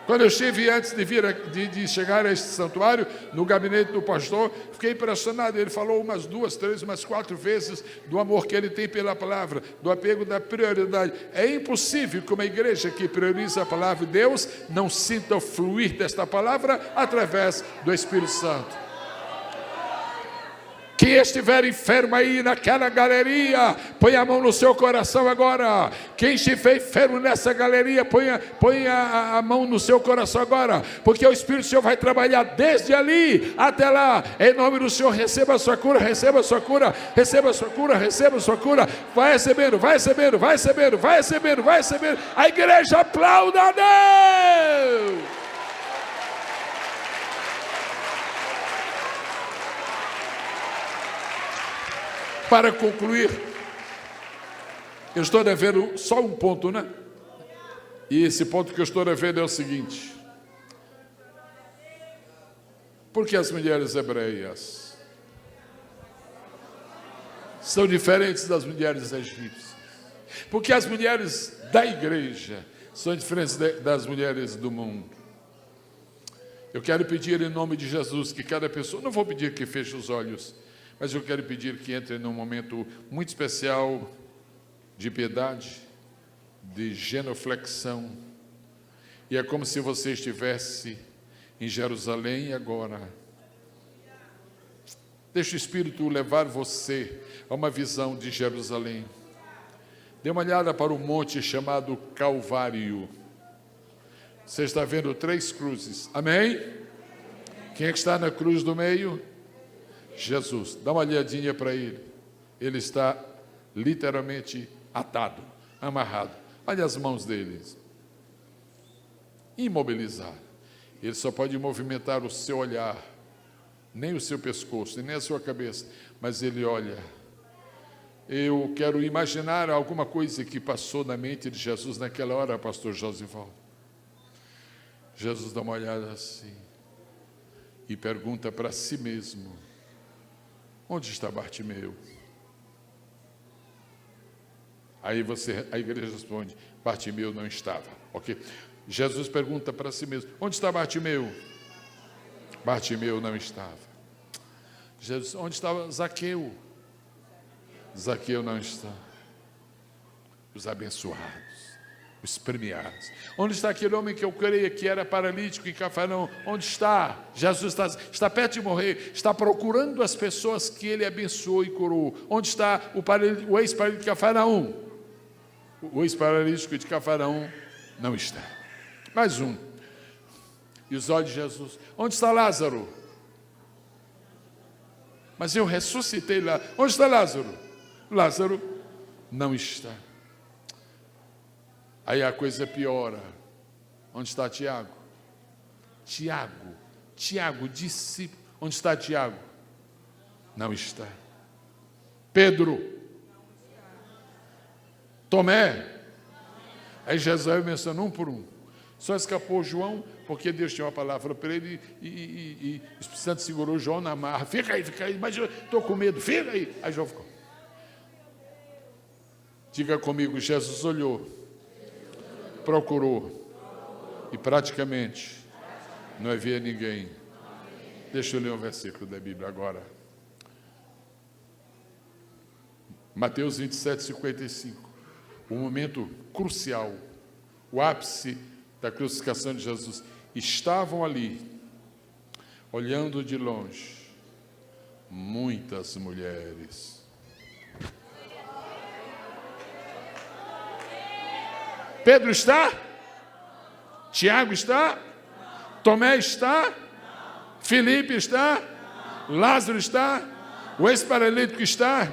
Quando eu estive antes de chegar a este santuário, no gabinete do pastor, fiquei impressionado. Ele falou umas 2, 3, umas 4 vezes do amor que ele tem pela palavra, do apego, da prioridade. É impossível que uma igreja que prioriza a palavra de Deus não sinta o fluir desta palavra através do Espírito Santo. Quem estiver enfermo aí naquela galeria, põe a mão no seu coração agora. Quem estiver enfermo nessa galeria, põe a mão no seu coração agora, porque o Espírito do Senhor vai trabalhar desde ali até lá. Em nome do Senhor, receba a sua cura, receba a sua cura, receba a sua cura, receba a sua cura. Vai recebendo, vai recebendo, vai recebendo, vai recebendo, vai recebendo. A igreja aplauda a Deus. Para concluir, eu estou devendo só um ponto, né? E esse ponto que eu estou devendo é o seguinte: por que as mulheres hebreias são diferentes das mulheres egípcias? Porque as mulheres da igreja são diferentes das mulheres do mundo. Eu quero pedir em nome de Jesus que cada pessoa, não vou pedir que feche os olhos, mas eu quero pedir que entre num momento muito especial de piedade, de genuflexão. E é como se você estivesse em Jerusalém agora. Deixa o Espírito levar você a uma visão de Jerusalém. Dê uma olhada para o monte chamado Calvário. Você está vendo 3 cruzes. Amém? Quem é que está na cruz do meio? Jesus. Dá uma olhadinha para ele. Ele está literalmente atado, amarrado. Olha as mãos dele. Imobilizado. Ele só pode movimentar o seu olhar, nem o seu pescoço, nem a sua cabeça, mas ele olha. Eu quero imaginar alguma coisa que passou na mente de Jesus naquela hora, pastor Josivaldo. Jesus dá uma olhada assim e pergunta para si mesmo: onde está Bartimeu? Aí a igreja responde: Bartimeu não estava. Ok? Jesus pergunta para si mesmo: onde está Bartimeu? Bartimeu não estava. Jesus: onde estava Zaqueu? Zaqueu não está. Os abençoados, os premiados. Onde está aquele homem que eu creia que era paralítico em Cafarnaum? Onde está? Jesus está perto de morrer, está procurando as pessoas que ele abençoou e curou. Onde está o ex-paralítico de Cafarnaum? O ex-paralítico de Cafarnaum não está. Mais um. E os olhos de Jesus: onde está Lázaro? Mas eu ressuscitei lá. Onde está Lázaro? Lázaro não está. Aí a coisa piora. Onde está Tiago? Tiago, discípulo. Onde está Tiago? Não está. Pedro? Tomé? Aí Jesus menciona um por um. Só escapou João, porque Deus tinha uma palavra para ele e o Espírito Santo segurou João na marra. Fica aí, mas eu estou com medo, fica aí. Aí João ficou. Diga comigo: Jesus olhou, procurou e praticamente não havia ninguém. Deixa eu ler um versículo da Bíblia agora. Mateus 27, 55. Um momento crucial, o ápice da crucificação de Jesus. Estavam ali, olhando de longe, muitas mulheres. Pedro está? Tiago está? Tomé está? Filipe está? Lázaro está? O ex-paralítico está?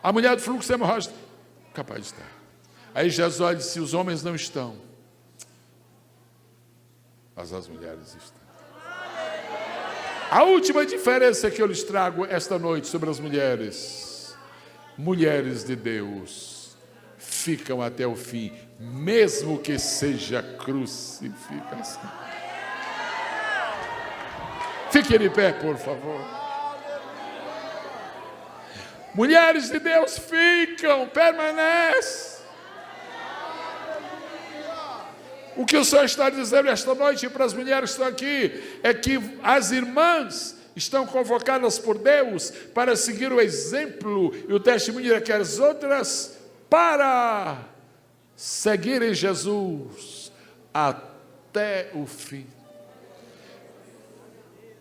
A mulher do fluxo hemorrágico? Capaz de estar. Aí Jesus olha e diz: se os homens não estão, mas as mulheres estão. A última diferença que eu lhes trago esta noite sobre as mulheres: mulheres de Deus ficam até o fim, mesmo que seja crucificação. Fique de pé, por favor. Mulheres de Deus ficam, permanecem. O que o Senhor está dizendo esta noite para as mulheres que estão aqui é que as irmãs estão convocadas por Deus para seguir o exemplo e o testemunho daquelas outras, para seguirem Jesus até o fim.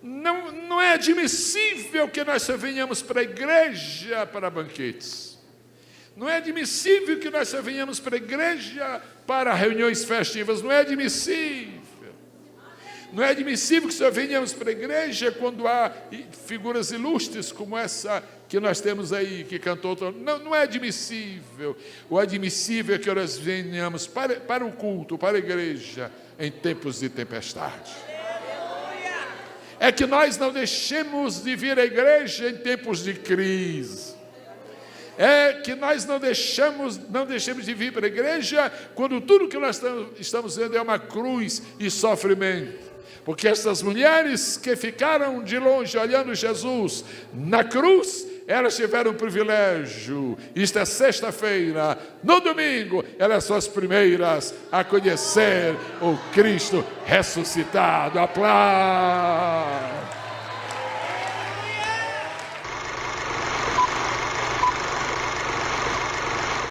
Não é admissível que nós só venhamos para a igreja para banquetes. Não é admissível que nós só venhamos para a igreja para reuniões festivas. Não é admissível. Não é admissível que só venhamos para a igreja quando há figuras ilustres como essa que nós temos aí, que cantou. Não é admissível. O admissível é que nós venhamos para o culto, para a igreja, em tempos de tempestade. É que nós não deixemos de vir à igreja em tempos de crise. É que nós não deixemos de vir para a igreja quando tudo que nós estamos vendo é uma cruz e sofrimento. Porque essas mulheres que ficaram de longe olhando Jesus na cruz, elas tiveram o privilégio. Isto é sexta-feira. No domingo, elas são as primeiras a conhecer o Cristo ressuscitado. Aplausos!